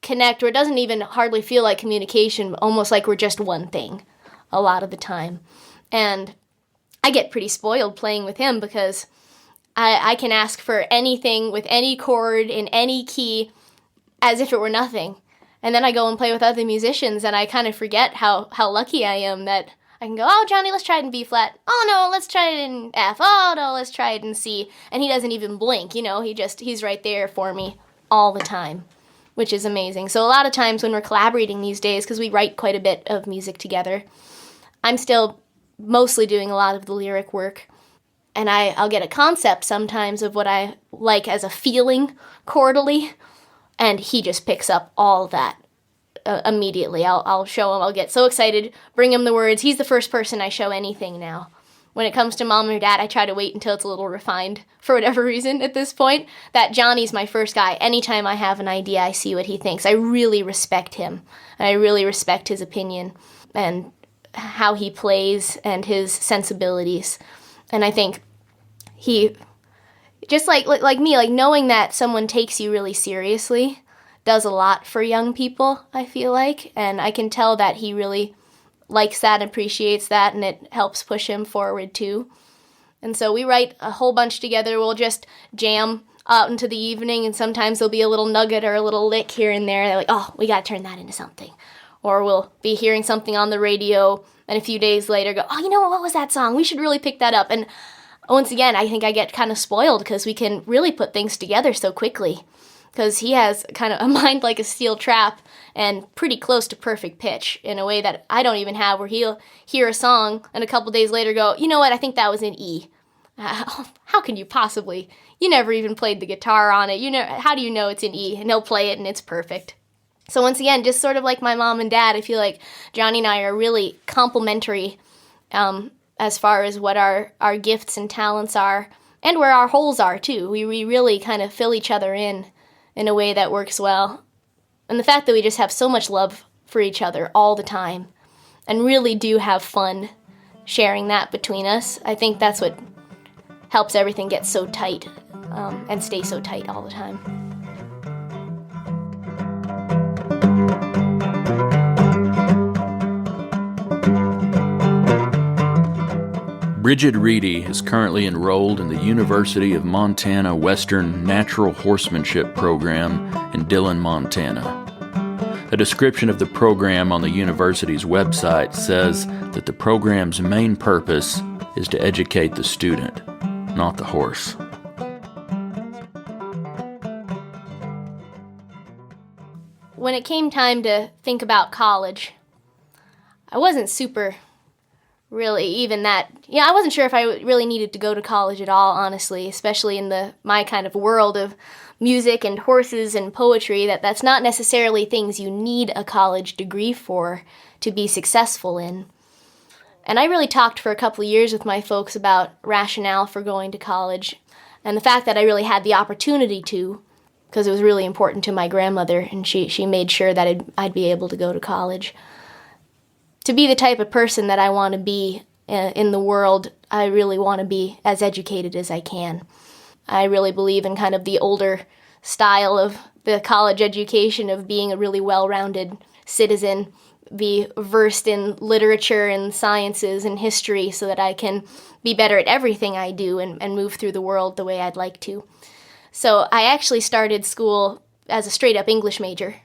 connect, or it doesn't even hardly feel like communication, almost like we're just one thing a lot of the time. And I get pretty spoiled playing with him because I can ask for anything with any chord in any key as if it were nothing. And then I go and play with other musicians and I kind of forget how lucky I am that I can go, oh, Johnny, let's try it in B flat. Oh, no, let's try it in F. Oh, no, let's try it in C. And he doesn't even blink, he's right there for me all the time, which is amazing. So a lot of times when we're collaborating these days, because we write quite a bit of music together, I'm still mostly doing a lot of the lyric work. And I'll get a concept sometimes of what I like as a feeling chordally, and he just picks up all that immediately. I'll show him, I'll get so excited, bring him the words. He's the first person I show anything now. When it comes to mom or dad, I try to wait until it's a little refined for whatever reason at this point. That Johnny's my first guy. Anytime I have an idea, I see what he thinks. I really respect him. And I really respect his opinion and how he plays and his sensibilities. And I think he, just like me, like knowing that someone takes you really seriously does a lot for young people, I feel like. And I can tell that he really likes that and appreciates that, and it helps push him forward too. And so we write a whole bunch together. We'll just jam out into the evening, and sometimes there'll be a little nugget or a little lick here and there. They're like, oh, we got to turn that into something. Or we'll be hearing something on the radio, and a few days later go, oh, what was that song? We should really pick that up. And once again, I think I get kind of spoiled because we can really put things together so quickly. Because he has kind of a mind like a steel trap and pretty close to perfect pitch in a way that I don't even have, where he'll hear a song and a couple days later go, you know what, I think that was in E. How can you possibly? You never even played the guitar on it. How do you know it's in E? And he'll play it and it's perfect. So once again, just sort of like my mom and dad, I feel like Johnny and I are really complementary as far as what our gifts and talents are, and where our holes are too. We really kind of fill each other in a way that works well. And the fact that we just have so much love for each other all the time and really do have fun sharing that between us, I think that's what helps everything get so tight and stay so tight all the time. Brigid Reedy is currently enrolled in the University of Montana Western Natural Horsemanship Program in Dillon, Montana. A description of the program on the university's website says that the program's main purpose is to educate the student, not the horse. When it came time to think about college, I wasn't super really even that, I wasn't sure if I really needed to go to college at all, honestly, especially in my kind of world of music and horses and poetry, that's not necessarily things you need a college degree for to be successful in. And I really talked for a couple of years with my folks about rationale for going to college, and the fact that I really had the opportunity to, because it was really important to my grandmother, and she made sure that I'd be able to go to college. To be the type of person that I want to be in the world, I really want to be as educated as I can. I really believe in kind of the older style of the college education of being a really well-rounded citizen, be versed in literature and sciences and history so that I can be better at everything I do and move through the world the way I'd like to. So I actually started school as a straight-up English major.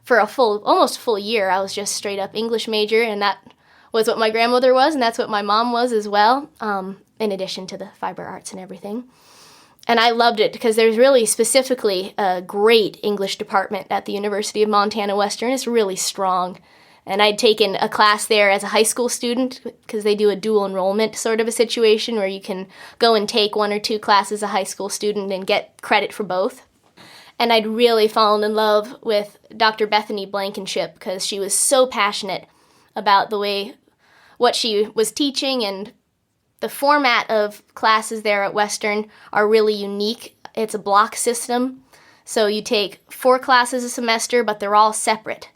For almost full year, I was just straight-up English major, and that was what my grandmother was, and that's what my mom was as well, in addition to the fiber arts and everything. And I loved it because there's really specifically a great English department at the University of Montana Western. It's really strong. And I'd taken a class there as a high school student because they do a dual enrollment sort of a situation where you can go and take 1 or 2 classes as a high school student and get credit for both. And I'd really fallen in love with Dr. Bethany Blankenship because she was so passionate about what she was teaching, and the format of classes there at Western are really unique. It's a block system, so you take 4 classes a semester, but they're all separate.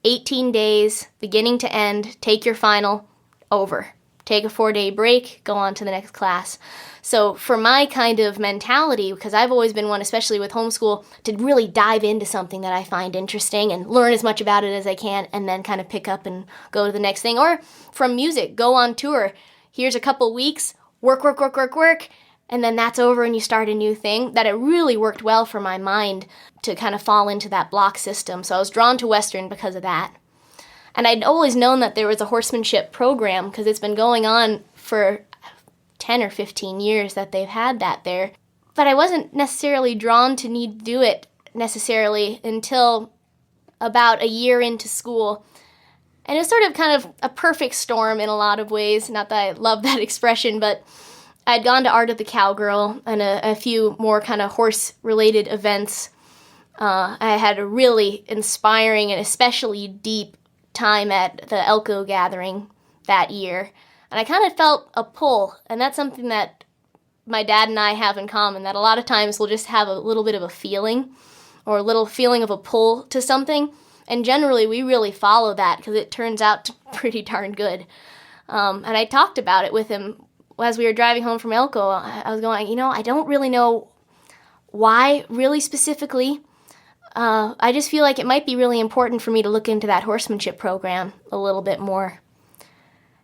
18 days, beginning to end, take your final, over. Take a 4-day break, go on to the next class. So for my kind of mentality, because I've always been one, especially with homeschool, to really dive into something that I find interesting and learn as much about it as I can, and then kind of pick up and go to the next thing. Or from music, go on tour. Here's a couple weeks, work, and then that's over and you start a new thing. That it really worked well for my mind to kind of fall into that block system. So I was drawn to Western because of that. And I'd always known that there was a horsemanship program because it's been going on for 10 or 15 years that they've had that there. But I wasn't necessarily drawn to need to do it necessarily until about a year into school. And it's sort of kind of a perfect storm in a lot of ways. Not that I love that expression, but I'd gone to Art of the Cowgirl and a few more kind of horse-related events. I had a really inspiring and especially deep time at the Elko Gathering that year. And I kind of felt a pull, and that's something that my dad and I have in common, that a lot of times we'll just have a little bit of a feeling or a little feeling of a pull to something. And generally, we really follow that because it turns out pretty darn good. And I talked about it with him as we were driving home from Elko. I was going, I don't really know why really specifically. I just feel like it might be really important for me to look into that horsemanship program a little bit more.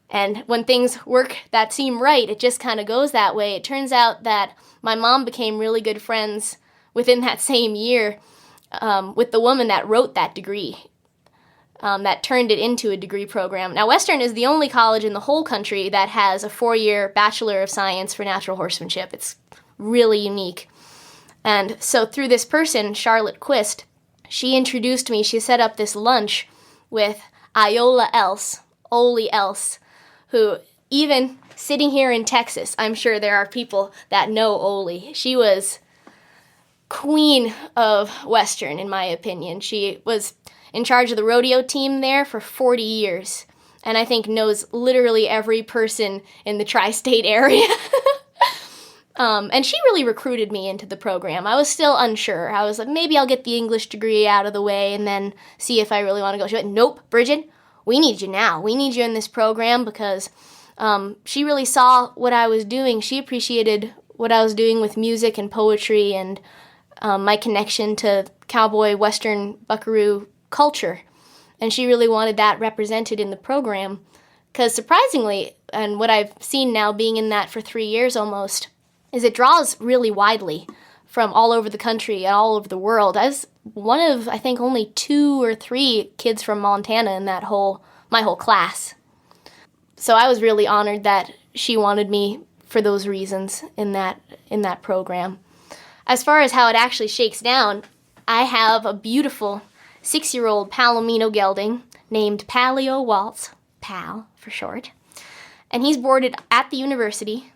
And when things work that seem right, it just kind of goes that way. It turns out that my mom became really good friends within that same year with the woman that wrote that degree, that turned it into a degree program. Now, Western is the only college in the whole country that has a 4-year Bachelor of Science for natural horsemanship. It's really unique. And so through this person, Charlotte Quist, she introduced me. She set up this lunch with Iola Ole Else, who even sitting here in Texas, I'm sure there are people that know Ole. She was queen of Western, in my opinion. She was in charge of the rodeo team there for 40 years, and I think knows literally every person in the tri-state area. And she really recruited me into the program. I was still unsure. I was like, maybe I'll get the English degree out of the way and then see if I really want to go. She went, nope, Brigid, we need you now. We need you in this program because she really saw what I was doing. She appreciated what I was doing with music and poetry and my connection to cowboy, Western, buckaroo culture. And she really wanted that represented in the program. Because surprisingly, and what I've seen now being in that for 3 years almost, is it draws really widely from all over the country and all over the world. I was one of, I think, only 2 or 3 kids from Montana in my whole class. So I was really honored that she wanted me for those reasons in that program. As far as how it actually shakes down, I have a beautiful 6-year-old Palomino gelding named Paleo Waltz, Pal for short, and he's boarded at the university.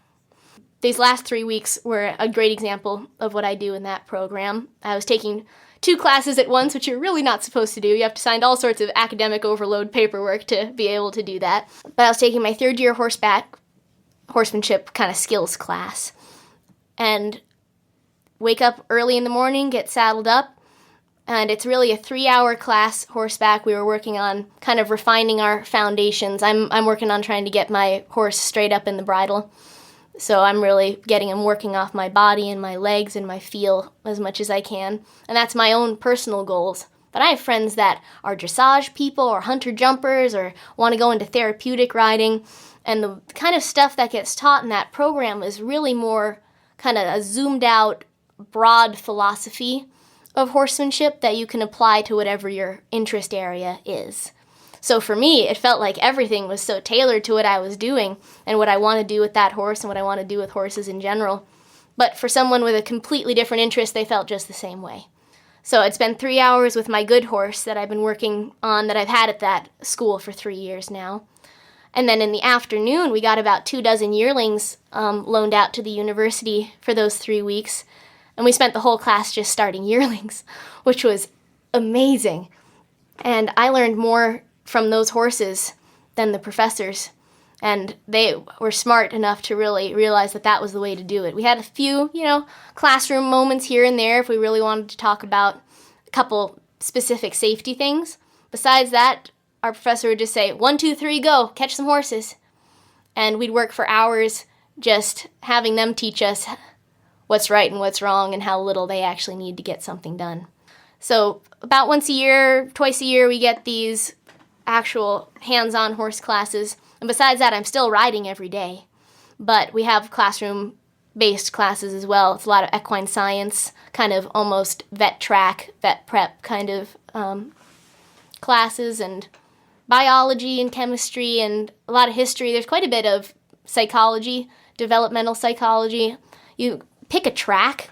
These last 3 weeks were a great example of what I do in that program. I was taking 2 classes at once, which you're really not supposed to do. You have to sign all sorts of academic overload paperwork to be able to do that. But I was taking my 3rd year horsemanship kind of skills class. And wake up early in the morning, get saddled up, and it's really a 3-hour class horseback. We were working on kind of refining our foundations. I'm working on trying to get my horse straight up in the bridle. So I'm really getting him working off my body and my legs and my feel as much as I can. And that's my own personal goals. But I have friends that are dressage people or hunter-jumpers or want to go into therapeutic riding. And the kind of stuff that gets taught in that program is really more kind of a zoomed-out, broad philosophy of horsemanship that you can apply to whatever your interest area is. So for me, it felt like everything was so tailored to what I was doing and what I want to do with that horse and what I want to do with horses in general But for someone with a completely different interest, they felt just the same way. So I'd spend 3 hours with my good horse that I've been working on, that I've had at that school for 3 years now. And then in the afternoon, we got about 24 yearlings loaned out to the university for those 3 weeks. And we spent the whole class just starting yearlings, which was amazing. And I learned more from those horses than the professors. And they were smart enough to really realize that that was the way to do it. We had a few, classroom moments here and there if we really wanted to talk about a couple specific safety things. Besides that, our professor would just say, 1, 2, 3, go, catch some horses. And we'd work for hours just having them teach us what's right and what's wrong and how little they actually need to get something done. So about once a year, twice a year, we get these actual hands-on horse classes. And besides that, I'm still riding every day. But we have classroom-based classes as well. It's a lot of equine science, kind of almost vet track, vet prep kind of classes, and biology and chemistry and a lot of history. There's quite a bit of psychology, developmental psychology. You pick a track,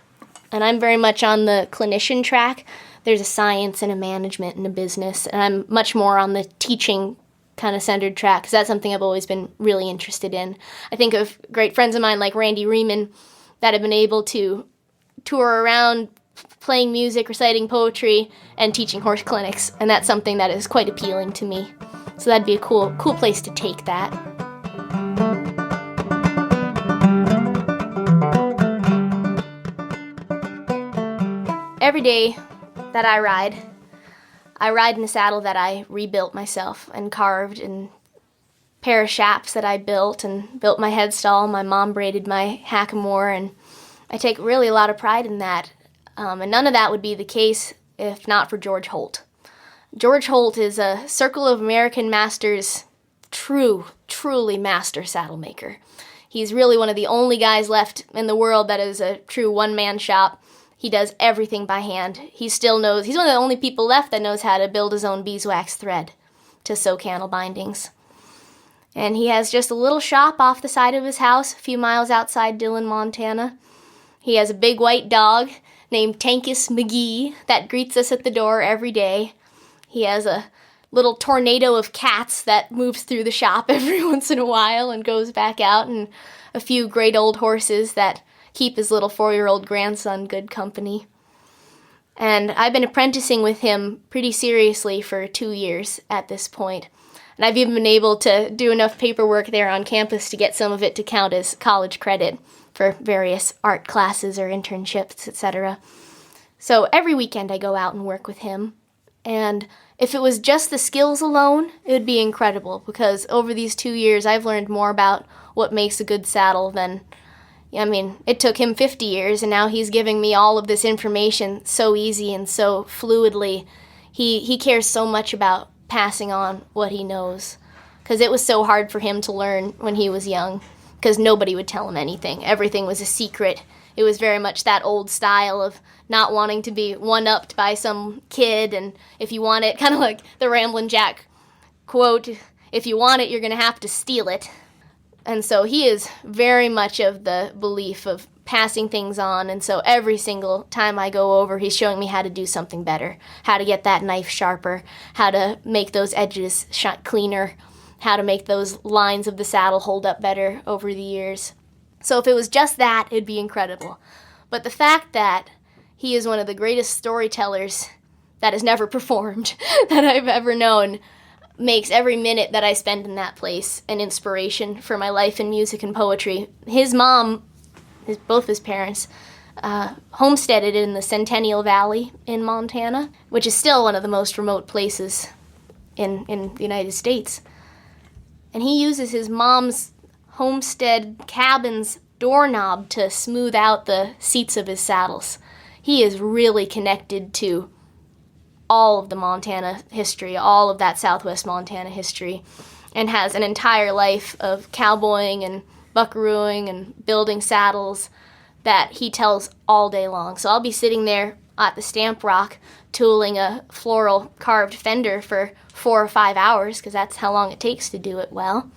and I'm very much on the clinician track. There's a science and a management and a business, and I'm much more on the teaching kind of centered track, because that's something I've always been really interested in. I think of great friends of mine like Randy Riemann that have been able to tour around playing music, reciting poetry, and teaching horse clinics, and that's something that is quite appealing to me. So that'd be a cool place to take that. Every day that I ride in a saddle that I rebuilt myself and carved, and pair of chaps that I built and built my headstall. My mom braided my hackamore, and I take really a lot of pride in that. And none of that would be the case if not for George Holt. George Holt is a Circle of American Masters truly master saddle maker. He's really one of the only guys left in the world that is a true one-man shop. He does everything by hand. He's one of the only people left that knows how to build his own beeswax thread to sew candle bindings. And he has just a little shop off the side of his house, a few miles outside Dillon, Montana. He has a big white dog named Tankus McGee that greets us at the door every day. He has a little tornado of cats that moves through the shop every once in a while and goes back out, and a few great old horses that keep his little 4-year-old grandson good company. And I've been apprenticing with him pretty seriously for 2 years at this point. And I've even been able to do enough paperwork there on campus to get some of it to count as college credit for various art classes or internships, etc. So every weekend I go out and work with him. And if it was just the skills alone, it would be incredible, because over these 2 years I've learned more about what makes a good saddle than, it took him 50 years, and now he's giving me all of this information so easy and so fluidly. He cares so much about passing on what he knows, because it was so hard for him to learn when he was young, because nobody would tell him anything. Everything was a secret. It was very much that old style of not wanting to be one-upped by some kid, and if you want it, kind of like the Ramblin' Jack quote, if you want it, you're going to have to steal it. And so he is very much of the belief of passing things on, and so every single time I go over, he's showing me how to do something better, how to get that knife sharper, how to make those edges cleaner, how to make those lines of the saddle hold up better over the years. So if it was just that, it'd be incredible. But the fact that he is one of the greatest storytellers that has never performed that I've ever known makes every minute that I spend in that place an inspiration for my life in music and poetry. His mom, both his parents, homesteaded in the Centennial Valley in Montana, which is still one of the most remote places in the United States. And he uses his mom's homestead cabin's doorknob to smooth out the seats of his saddles. He is really connected to all of the Montana history, all of that Southwest Montana history, and has an entire life of cowboying and buckarooing and building saddles that he tells all day long. So I'll be sitting there at the stamp rock tooling a floral carved fender for 4 or 5 hours, because that's how long it takes to do it well.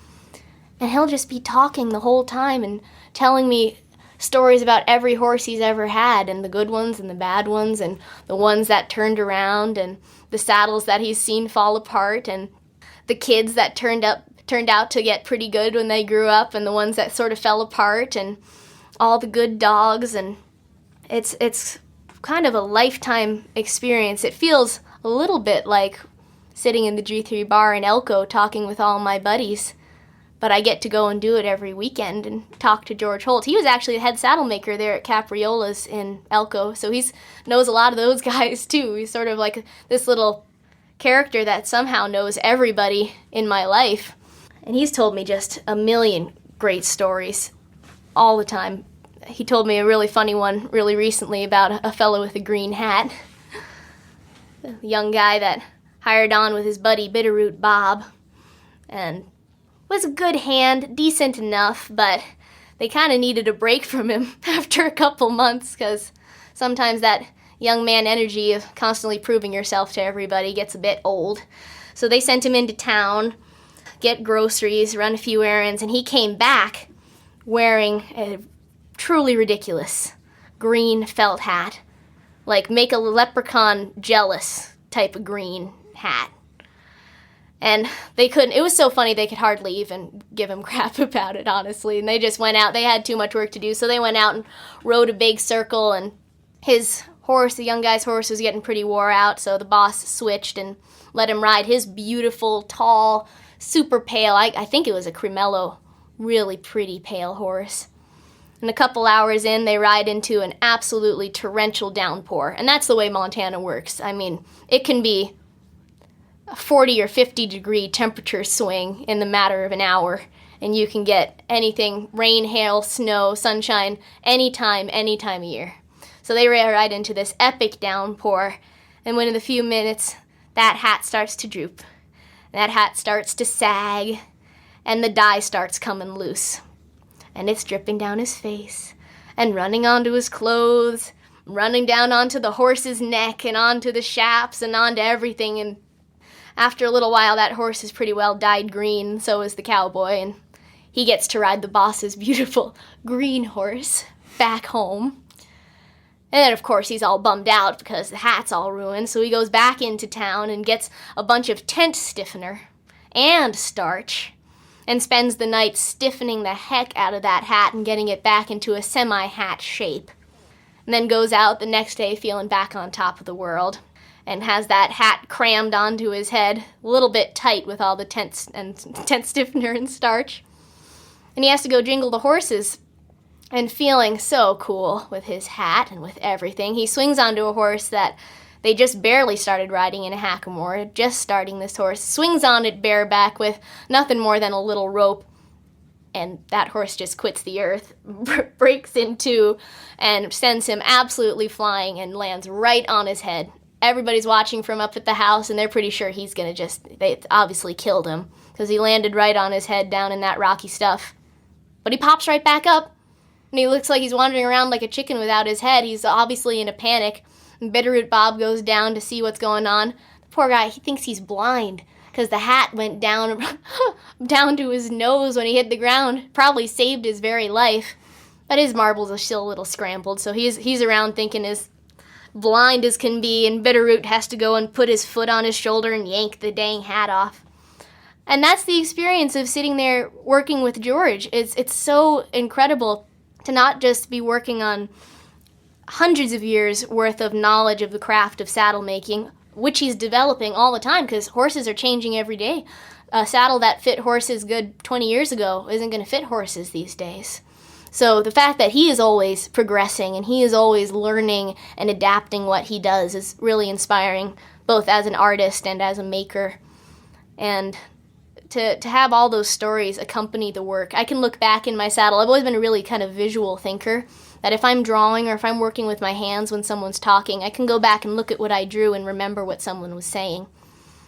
And he'll just be talking the whole time and telling me stories about every horse he's ever had, and the good ones and the bad ones, and the ones that turned around, and the saddles that he's seen fall apart, and the kids that turned out to get pretty good when they grew up, and the ones that sort of fell apart, and all the good dogs. And it's kind of a lifetime experience. It feels a little bit like sitting in the G3 bar in Elko talking with all my buddies, but I get to go and do it every weekend and talk to George Holt. He was actually the head saddle maker there at Capriola's in Elko, so he knows a lot of those guys too. He's sort of like this little character that somehow knows everybody in my life. And he's told me just a million great stories all the time. He told me a really funny one really recently about a fellow with a green hat. A young guy that hired on with his buddy Bitterroot Bob, and was a good hand, decent enough, but they kind of needed a break from him after a couple months, because sometimes that young man energy of constantly proving yourself to everybody gets a bit old. So they sent him into town, get groceries, run a few errands, and he came back wearing a truly ridiculous green felt hat, like make a leprechaun jealous type of green hat. And they couldn't, it was so funny they could hardly even give him crap about it, honestly. And they just went out, they had too much work to do, so they went out and rode a big circle, and his horse, the young guy's horse, was getting pretty wore out, so the boss switched and let him ride his beautiful, tall, super pale, I think it was a Cremello, really pretty pale horse. And a couple hours in, they ride into an absolutely torrential downpour. And that's the way Montana works. I mean, it can be a 40 or 50 degree temperature swing in the matter of an hour, and you can get anything, rain, hail, snow, sunshine, any time of year. So they ride into this epic downpour, and within a few minutes, that hat starts to droop. That hat starts to sag, and the dye starts coming loose. And it's dripping down his face, and running onto his clothes, running down onto the horse's neck, and onto the shafts, and onto everything. And after a little while, that horse is pretty well dyed green, so is the cowboy, and he gets to ride the boss's beautiful green horse back home. And then, of course, he's all bummed out because the hat's all ruined, so he goes back into town and gets a bunch of tent stiffener and starch, and spends the night stiffening the heck out of that hat and getting it back into a semi-hat shape. And then goes out the next day feeling back on top of the world, and has that hat crammed onto his head, a little bit tight with all the tent stiffener and starch. And he has to go jingle the horses, and feeling so cool with his hat and with everything, he swings onto a horse that they just barely started riding in a hackamore, just starting this horse, swings on it bareback with nothing more than a little rope, and that horse just quits the earth, breaks in two, and sends him absolutely flying and lands right on his head. Everybody's watching from up at the house, and they're pretty sure he's gonna they obviously killed him, because he landed right on his head down in that rocky stuff. But he pops right back up, and he looks like he's wandering around like a chicken without his head. He's obviously in a panic. And Bitterroot Bob goes down to see what's going on. The poor guy, he thinks he's blind, because the hat went down to his nose when he hit the ground. Probably saved his very life. But his marbles are still a little scrambled, so he's around thinking as blind as can be, and Bitterroot has to go and put his foot on his shoulder and yank the dang hat off. And that's the experience of sitting there working with George. It's so incredible to not just be working on hundreds of years worth of knowledge of the craft of saddle making, which he's developing all the time, because horses are changing every day. A saddle that fit horses good 20 years ago isn't going to fit horses these days. So the fact that he is always progressing and he is always learning and adapting what he does is really inspiring, both as an artist and as a maker. And to have all those stories accompany the work. I can look back in my saddle. I've always been a really kind of visual thinker, that if I'm drawing or if I'm working with my hands when someone's talking, I can go back and look at what I drew and remember what someone was saying.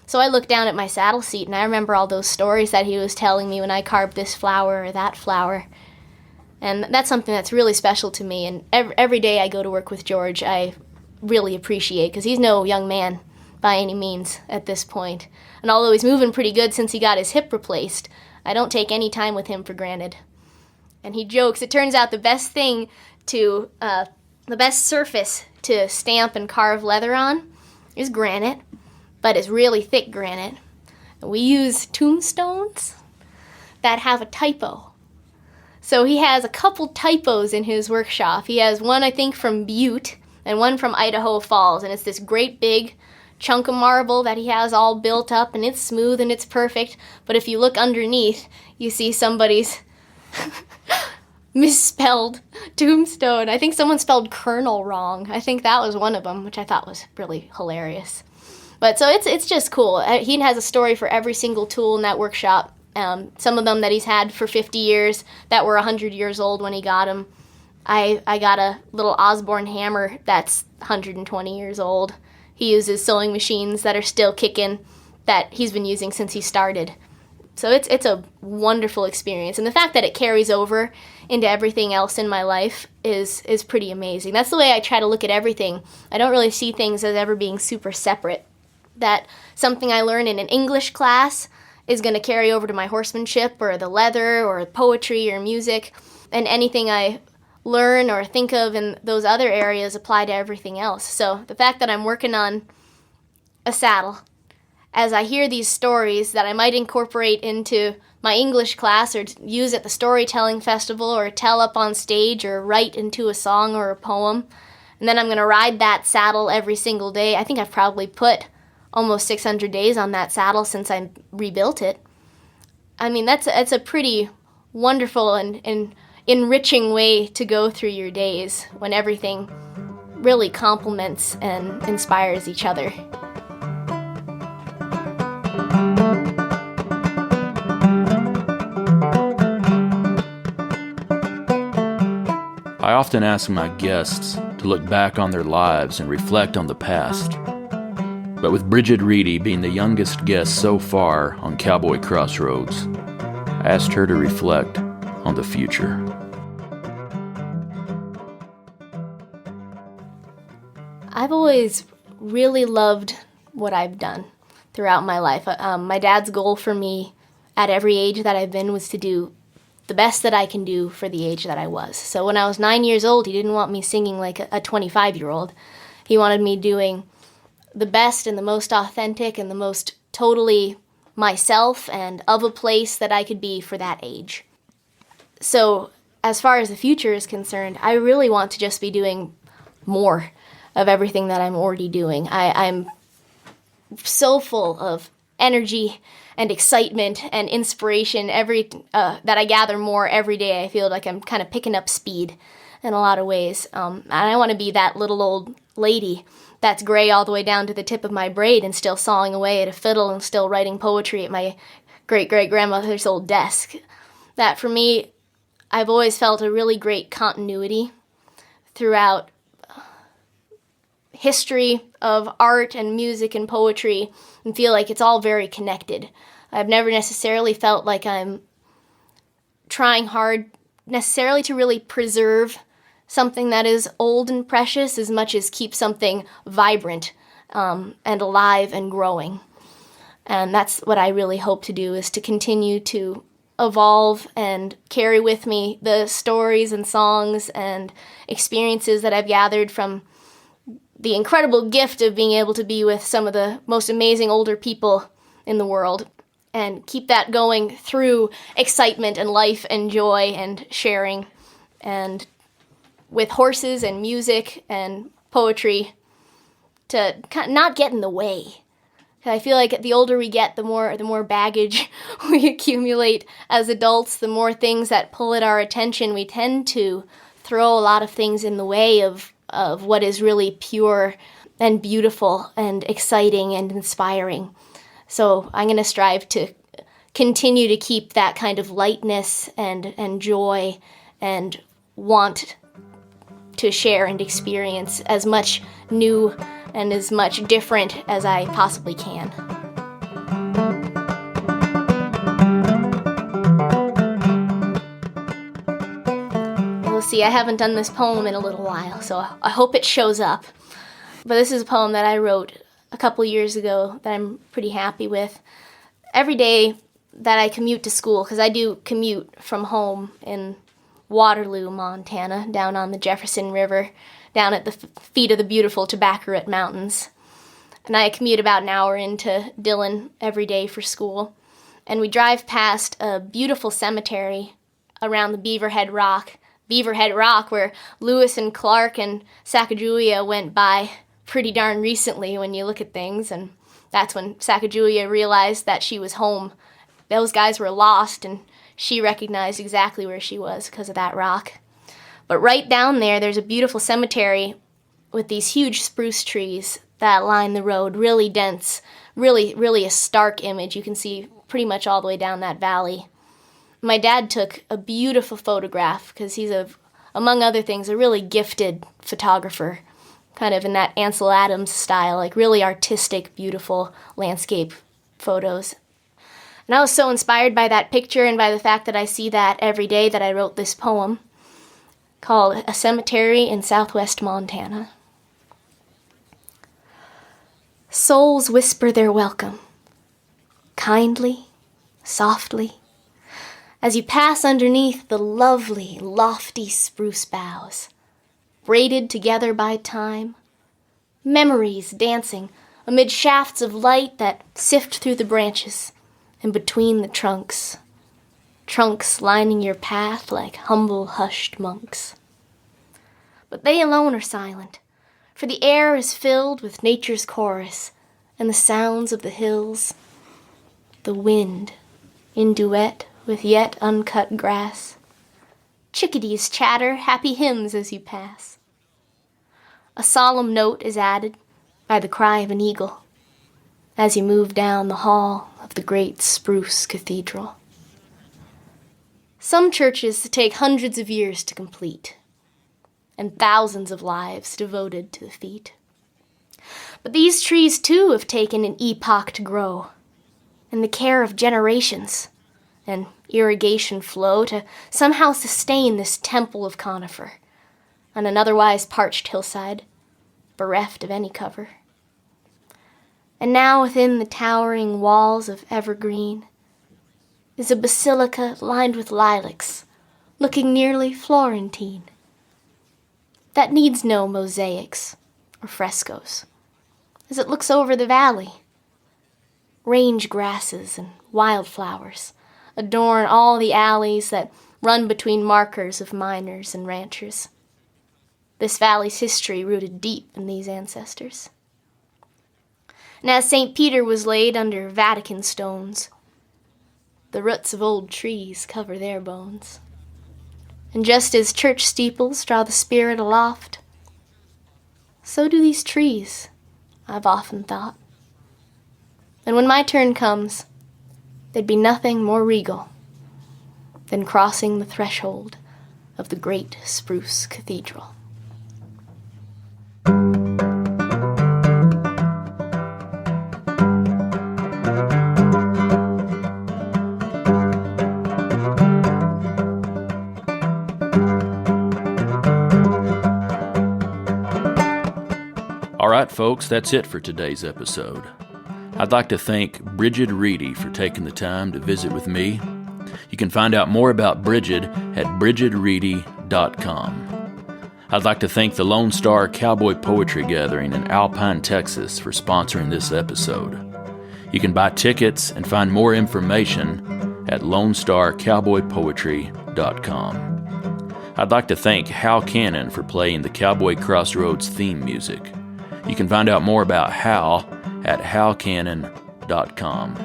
So I look down at my saddle seat and I remember all those stories that he was telling me when I carved this flower or that flower. And that's something that's really special to me. And every day I go to work with George, I really appreciate, because he's no young man by any means at this point. And although he's moving pretty good since he got his hip replaced, I don't take any time with him for granted. And he jokes, it turns out the best surface to stamp and carve leather on is granite, but it's really thick granite. And we use tombstones that have a typo. So he has a couple typos in his workshop. He has one, I think, from Butte and one from Idaho Falls, and it's this great big chunk of marble that he has all built up, and it's smooth and it's perfect. But if you look underneath, you see somebody's misspelled tombstone. I think someone spelled Colonel wrong. I think that was one of them, which I thought was really hilarious. But so it's just cool. He has a story for every single tool in that workshop. Some of them that he's had for 50 years that were 100 years old when he got them. I got a little Osborne hammer that's 120 years old. He uses sewing machines that are still kicking that he's been using since he started. So it's a wonderful experience. And the fact that it carries over into everything else in my life is pretty amazing. That's the way I try to look at everything. I don't really see things as ever being super separate. That something I learn in an English class is going to carry over to my horsemanship or the leather or poetry or music. And anything I learn or think of in those other areas apply to everything else. So the fact that I'm working on a saddle, as I hear these stories that I might incorporate into my English class or use at the storytelling festival or tell up on stage or write into a song or a poem, and then I'm going to ride that saddle every single day. I think I've probably put almost 600 days on that saddle since I rebuilt it. I mean, that's a pretty wonderful and enriching way to go through your days when everything really complements and inspires each other. I often ask my guests to look back on their lives and reflect on the past. But with Brigid Reedy being the youngest guest so far on Cowboy Crossroads, I asked her to reflect on the future. I've always really loved what I've done throughout my life. My dad's goal for me at every age that I've been was to do the best that I can do for the age that I was. So when I was 9 years old, he didn't want me singing like a 25-year-old. He wanted me doing the best and the most authentic and the most totally myself and of a place that I could be for that age. So as far as the future is concerned, I really want to just be doing more of everything that I'm already doing. I'm so full of energy and excitement and inspiration that I gather more every day. I feel like I'm kind of picking up speed in a lot of ways. And I want to be that little old lady that's gray all the way down to the tip of my braid and still sawing away at a fiddle and still writing poetry at my great-great-grandmother's old desk. That for me, I've always felt a really great continuity throughout history of art and music and poetry and feel like it's all very connected. I've never necessarily felt like I'm trying hard necessarily to really preserve something that is old and precious as much as keep something vibrant and alive and growing. And that's what I really hope to do, is to continue to evolve and carry with me the stories and songs and experiences that I've gathered from the incredible gift of being able to be with some of the most amazing older people in the world, and keep that going through excitement and life and joy and sharing, and with horses and music and poetry to not get in the way. I feel like the older we get, the more baggage we accumulate as adults, the more things that pull at our attention. We tend to throw a lot of things in the way of what is really pure and beautiful and exciting and inspiring. So I'm going to strive to continue to keep that kind of lightness and joy and want to share and experience as much new and as much different as I possibly can. We'll see, I haven't done this poem in a little while, so I hope it shows up. But this is a poem that I wrote a couple years ago that I'm pretty happy with. Every day that I commute to school, because I do commute from home in Waterloo, Montana, down on the Jefferson River, down at the feet of the beautiful Tobacco Root Mountains. And I commute about an hour into Dillon every day for school. And we drive past a beautiful cemetery around the Beaverhead Rock. Beaverhead Rock, where Lewis and Clark and Sacagawea went by pretty darn recently when you look at things. And that's when Sacagawea realized that she was home. Those guys were lost, and she recognized exactly where she was because of that rock. But right down there, there's a beautiful cemetery with these huge spruce trees that line the road, really dense, really a stark image. You can see pretty much all the way down that valley. My dad took a beautiful photograph because he's, among other things, a really gifted photographer, kind of in that Ansel Adams style, like really artistic, beautiful landscape photos. And I was so inspired by that picture and by the fact that I see that every day that I wrote this poem called A Cemetery in Southwest Montana. Souls whisper their welcome, kindly, softly, as you pass underneath the lovely, lofty spruce boughs, braided together by time, memories dancing amid shafts of light that sift through the branches and between the trunks, trunks lining your path like humble, hushed monks. But they alone are silent, for the air is filled with nature's chorus and the sounds of the hills, the wind in duet with yet uncut grass. Chickadees chatter happy hymns as you pass. A solemn note is added by the cry of an eagle as you move down the hall of the great spruce cathedral. Some churches take hundreds of years to complete, and thousands of lives devoted to the feat. But these trees, too, have taken an epoch to grow, and the care of generations and irrigation flow to somehow sustain this temple of conifer on an otherwise parched hillside, bereft of any cover. And now within the towering walls of evergreen is a basilica lined with lilacs, looking nearly Florentine, that needs no mosaics or frescoes, as it looks over the valley. Range grasses and wildflowers adorn all the alleys that run between markers of miners and ranchers. This valley's history rooted deep in these ancestors. And as St. Peter was laid under Vatican stones, the roots of old trees cover their bones. And just as church steeples draw the spirit aloft, so do these trees, I've often thought. And when my turn comes, there'd be nothing more regal than crossing the threshold of the great spruce cathedral. All right, folks, that's it for today's episode. I'd like to thank Brigid Reedy for taking the time to visit with me. You can find out more about Brigid at brigidreedy.com. I'd like to thank the Lone Star Cowboy Poetry Gathering in Alpine, Texas for sponsoring this episode. You can buy tickets and find more information at lonestarcowboypoetry.com. I'd like to thank Hal Cannon for playing the Cowboy Crossroads theme music. You can find out more about Hal at halcannon.com.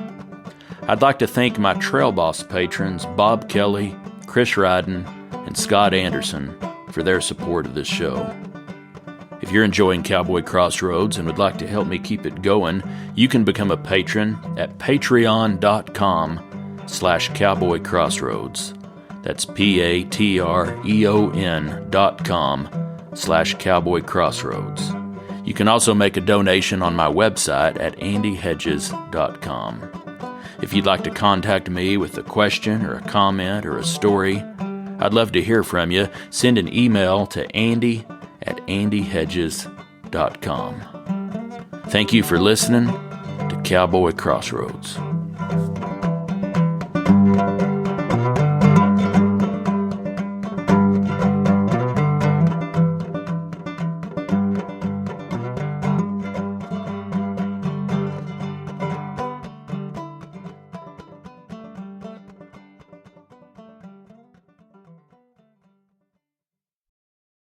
I'd like to thank my Trail Boss patrons Bob Kelly, Chris Ryden, and Scott Anderson for their support of this show. If you're enjoying Cowboy Crossroads and would like to help me keep it going, you can become a patron at patreon.com/Cowboy Crossroads. That's patreon.com/Cowboy Crossroads. You can also make a donation on my website at andyhedges.com. If you'd like to contact me with a question or a comment or a story, I'd love to hear from you. Send an email to andy@andyhedges.com. Thank you for listening to Cowboy Crossroads.